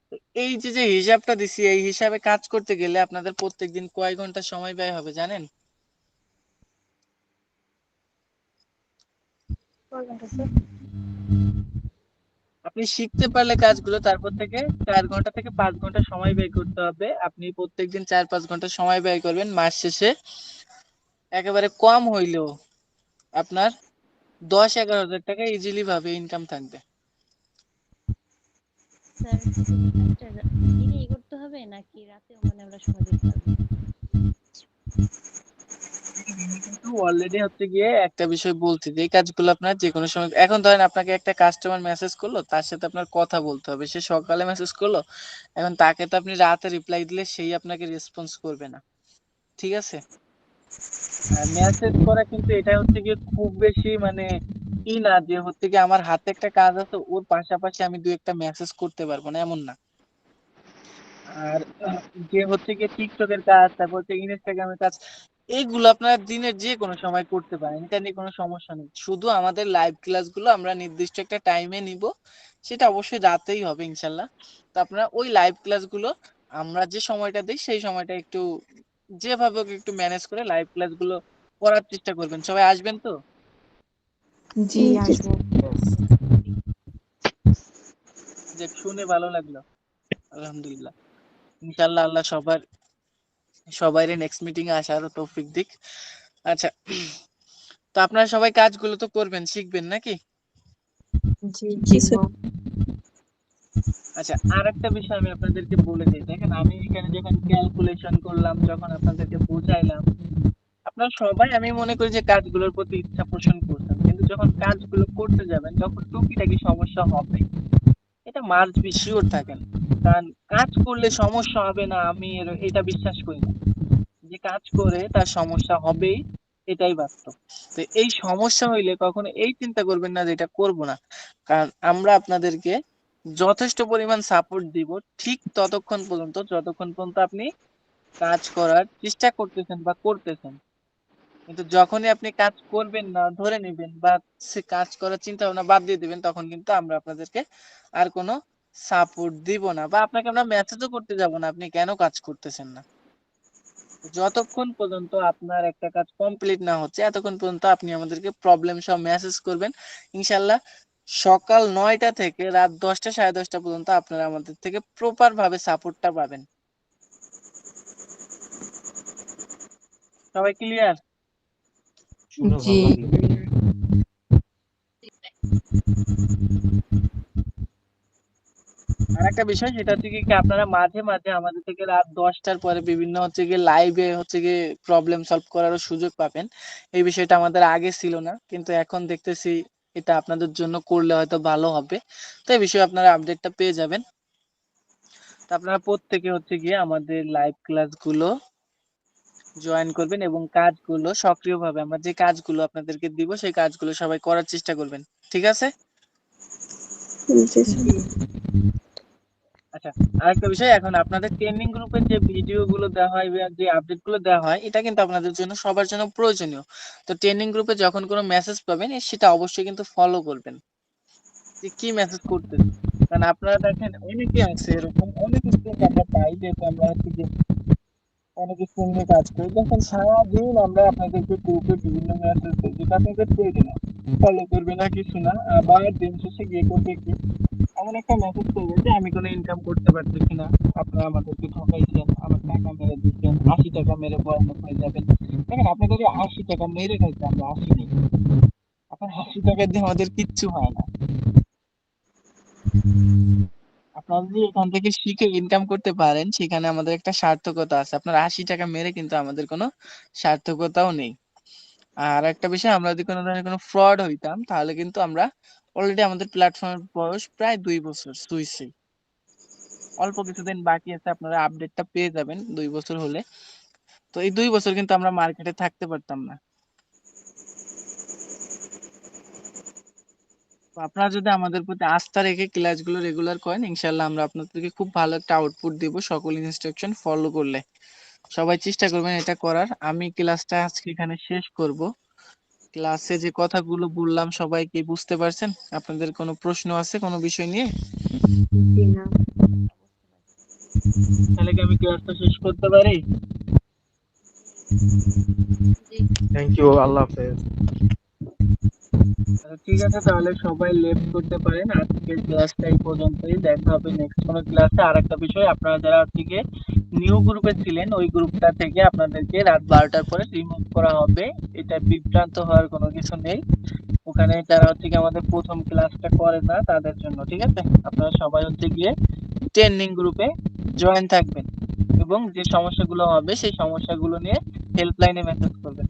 তো এই যে যে হিসাবটা দিছি, এই হিসাবে কাজ করতে গেলে আপনাদের প্রত্যেকদিন কয় ঘন্টা সময় ব্যয় হবে জানেন? কয় ঘন্টা স্যার? আপনি শিখতে পারলে কাজগুলো, তারপর থেকে 4 ঘন্টা থেকে 5 ঘন্টা সময় ব্যয় করতে হবে। আপনি প্রত্যেকদিন 4 5 ঘন্টা সময় ব্যয় করবেন, মাস শেষে একেবারে কম হইলেও আপনার 10 11 হাজার টাকা ইজিলি ভাবে ইনকাম থাকবে। স্যার, শুধু কি কাজটা দিনেই করতে হবে নাকি রাতেও মানে আমরা সময় দিতে পারবো? কিন্তু অলরেডি হচ্ছে গিয়ে একটা বিষয় বলছি, যে এই কাজগুলো আপনার যে কোনো সময়, এখন ধরেন আপনাকে একটা কাস্টমার মেসেজ করলো, তার সাথে আপনার কথা বলতে হবে, সে সকালে মেসেজ করলো, এখন তাকে তো আপনি রাতে রিপ্লাই দিলে সেই আপনাকে রেসপন্স করবে না, ঠিক আছে? আর মেসেজ করা কিন্তু এটা হচ্ছে গিয়ে খুব বেশি মানে ই না, যে হচ্ছে গিয়ে আমার হাতে একটা কাজ আছে ওর পাশাপাশি আমি দুই একটা মেসেজ করতে পারবো না, এমন না। আর যে হচ্ছে গিয়ে টিকটকের কাজ, তারপর হচ্ছে ইনস্টাগ্রামের কাজ, এইগুলো আপনারা দিনের যে কোনো সময় করতে পারেন, এটা নিয়ে কোনো সমস্যা নেই। শুধু আমাদের লাইভ ক্লাসগুলো আমরা নির্দিষ্ট একটা টাইমে নিব, সেটা অবশ্যই রাতেই হবে ইনশাল্লাহ। তো আপনারা ওই লাইভ ক্লাসগুলো আমরা যে সময়টা দিই সেই সময়টা একটু যেভাবে হোক একটু ম্যানেজ করে লাইভ ক্লাসগুলো করার চেষ্টা করবেন। সবাই আসবেন তো? জি আসবো। যে শুনে ভালো লাগলো, আলহামদুলিল্লাহ। ইনশাল্লাহ আল্লাহ সবাই নেক্সট মিটিং এ আসার তৌফিক দিক। আচ্ছা, তো আপনারা সবাই কাজগুলো তো করবেন, শিখবেন নাকি? জি শিখবো। আচ্ছা, আর একটা বিষয় আমি আপনাদেরকে বলে দিই। দেখেন, আমি এখানে যখন ক্যালকুলেশন করলাম, যখন আপনাদেরকে বুঝাইলাম, আপনারা সবাই আমি মনে করি যে কাজগুলোর প্রতি ইচ্ছা পোষণ করছেন, কিন্তু যখন কাজগুলো করতে যাবেন তখন টুকিটাকি সমস্যা হবে, এটা মাস্ট বি শিওর থাকেন। কারণ কাজ করলে সমস্যা হবে না আমি এটা বিশ্বাস করি না। যে কাজ করে তার সমস্যা হবেই, এটাই বাস্তব। তো এই সমস্যা হইলে কখনো এই চিন্তা করবেন না যে এটা করব না, কারণ আমরা আপনাদেরকে যথেষ্ট পরিমাণ সাপোর্ট দিব ঠিক ততক্ষণ পর্যন্ত যতক্ষণ পর্যন্ত আপনি কাজ করার চেষ্টা করতেছেন বা করতেছেন। কিন্তু যখনই আপনি কাজ করবেন না, ধরে নেবেন বা সে কাজ করার চিন্তা ভাবনা বাদ দিয়ে দিবেন, তখন কিন্তু আমরা আপনাদেরকে আর কোনো সাপোর্ট দিব না বা আপনাকে আমরা মেসেজও করতে যাব না আপনি কেন কাজ করতেছেন না। যতক্ষণ পর্যন্ত আপনার একটা কাজ কমপ্লিট না হচ্ছে এতক্ষণ পর্যন্ত আপনি আমাদেরকে প্রবলেম সহ মেসেজ করবেন। ইনশাল্লাহ সকাল 9টা থেকে রাত 10টা 10:30 পর্যন্ত আপনারা আমাদের থেকে প্রপার ভাবে সাপোর্টটা পাবেন। সবাই ক্লিয়ার? জি আর একটা বিষয় সেটা হচ্ছে কি আপনারা মাঝে মাঝে আমাদের থেকে রাত 10টার পরে বিভিন্ন হচ্ছে গিয়ে লাইভে হচ্ছে গিয়ে প্রবলেম সলভ করারও সুযোগ পাবেন। এই বিষয়টা আমাদের আগে ছিল না, কিন্তু এখন দেখতেছি এটা আপনাদের জন্য করলে হয়তো ভালো হবে। তো এই বিষয়ে আপনারা আপডেটটা পেয়ে যাবেন। তো আপনারা প্রত্যেকে হচ্ছে গিয়ে আমাদের লাইভ ক্লাসগুলো জয়েন করবেন এবং কাজগুলো সক্রিয়ভাবে আমরা যে কাজগুলো আপনাদেরকে দিব সেই কাজগুলো সবাই করার চেষ্টা করবেন, ঠিক আছে? জি আচ্ছা, আরেকটা বিষয়, এখন আপনাদের ট্রেনিং গ্রুপের যে ভিডিও গুলো দেওয়া হয় বা যে আপডেট গুলো দেওয়া হয় এটা কিন্তু আপনাদের জন্য সবার জন্য প্রয়োজনীয়। তো ট্রেনিং গ্রুপে যখন কোনো মেসেজ পাবেন সেটা অবশ্যই কিন্তু ফলো করবেন যে কি মেসেজ করতেছে। কারণ আপনারা দেখেন অনেকে আছে এরকম, অনেক স্টুডেন্ট আমরা পাই, যেহেতু আমরা হচ্ছে যে অনেক স্টুডেন্ট নিয়ে কাজ করি, যখন সারাদিন আমরা আপনাদেরকে গ্রুপে বিভিন্ন মেসেজ দিই যেটা আপনাদের প্রয়োজন ফলো করবে না কিছু না, আবার দিন শেষে গিয়ে করবে কি এমন একটা মেসেজ করবে যে আমি কোনো ইনকাম করতে পারতেছি না, আপনারা আমাদেরকে ঠকাইছেন, আমার টাকা মেরে দিচ্ছেন, 80 টাকা মেরে বন্ধ হয়ে যাবেন। দেখেন আপনাদের 80 টাকা মেরে খাইতে আমরা আসিনি, আপনার 80 টাকা দিয়ে আমাদের কিচ্ছু হয় না। আপনারা যদি এখান থেকে শিখে ইনকাম করতে পারেন সেখানে আমাদের একটা সার্থকতা আছে। আপনার 80 টাকা মেরে কিন্তু আমাদের কোনো সার্থকতাও নেই। আর একটা বিষয়, আমরা যদি কোনো ধরনের কোনো ফ্রড হইতাম তাহলে কিন্তু আমরা অলরেডি আমাদের প্ল্যাটফর্মের বয়স প্রায় 2 বছর সুইছে, অল্প কিছুদিন বাকি আছে, আপনারা আপডেটটা পেয়ে যাবেন 2 বছর হলে। তো এই 2 বছর কিন্তু আমরা মার্কেটে থাকতে পারতাম না। তো আপনারা যদি আমাদের প্রতি আস্থা রেখে ক্লাসগুলো রেগুলার করেন ইনশাল্লাহ আমরা আপনাদেরকে খুব ভালো একটা আউটপুট দিব সকল ইনস্ট্রাকশন ফলো করলে। সবাই চেষ্টা করবেন এটা করার। আমি ক্লাসটা আজকে এখানে শেষ করব। ক্লাসে যে কথাগুলো বললাম সবাই কি বুঝতে পারছেন? আপনাদের কোনো প্রশ্ন আছে কোনো বিষয় নিয়ে? না তাহলে কি আমি ক্লাসটা শেষ করতে পারি? থ্যাংক ইউ, আল্লাহ হাফেজ। আচ্ছা, ঠিক আছে, তাহলে সবাই লেফট করতে পারেন। আজকের ক্লাসটা এই পর্যন্তই, দেখা হবে নেক্সট কোনো ক্লাসে। আর একটা বিষয়, আপনারা যারা হচ্ছে নিউ গ্রুপে ছিলেন ওই গ্রুপটা থেকে আপনাদেরকে রাত 12টার পরে রিমুভ করা হবে। এটা বিভ্রান্ত হওয়ার কোনো কিছু নেই। ওখানে যারা হচ্ছে আমাদের প্রথম ক্লাসটা করে না তাদের জন্য, ঠিক আছে? আপনারা সবাই হচ্ছে গিয়ে ট্রেনিং গ্রুপে জয়েন থাকবেন এবং যে সমস্যাগুলো হবে সেই সমস্যাগুলো নিয়ে হেল্পলাইনে মেসেজ করবেন।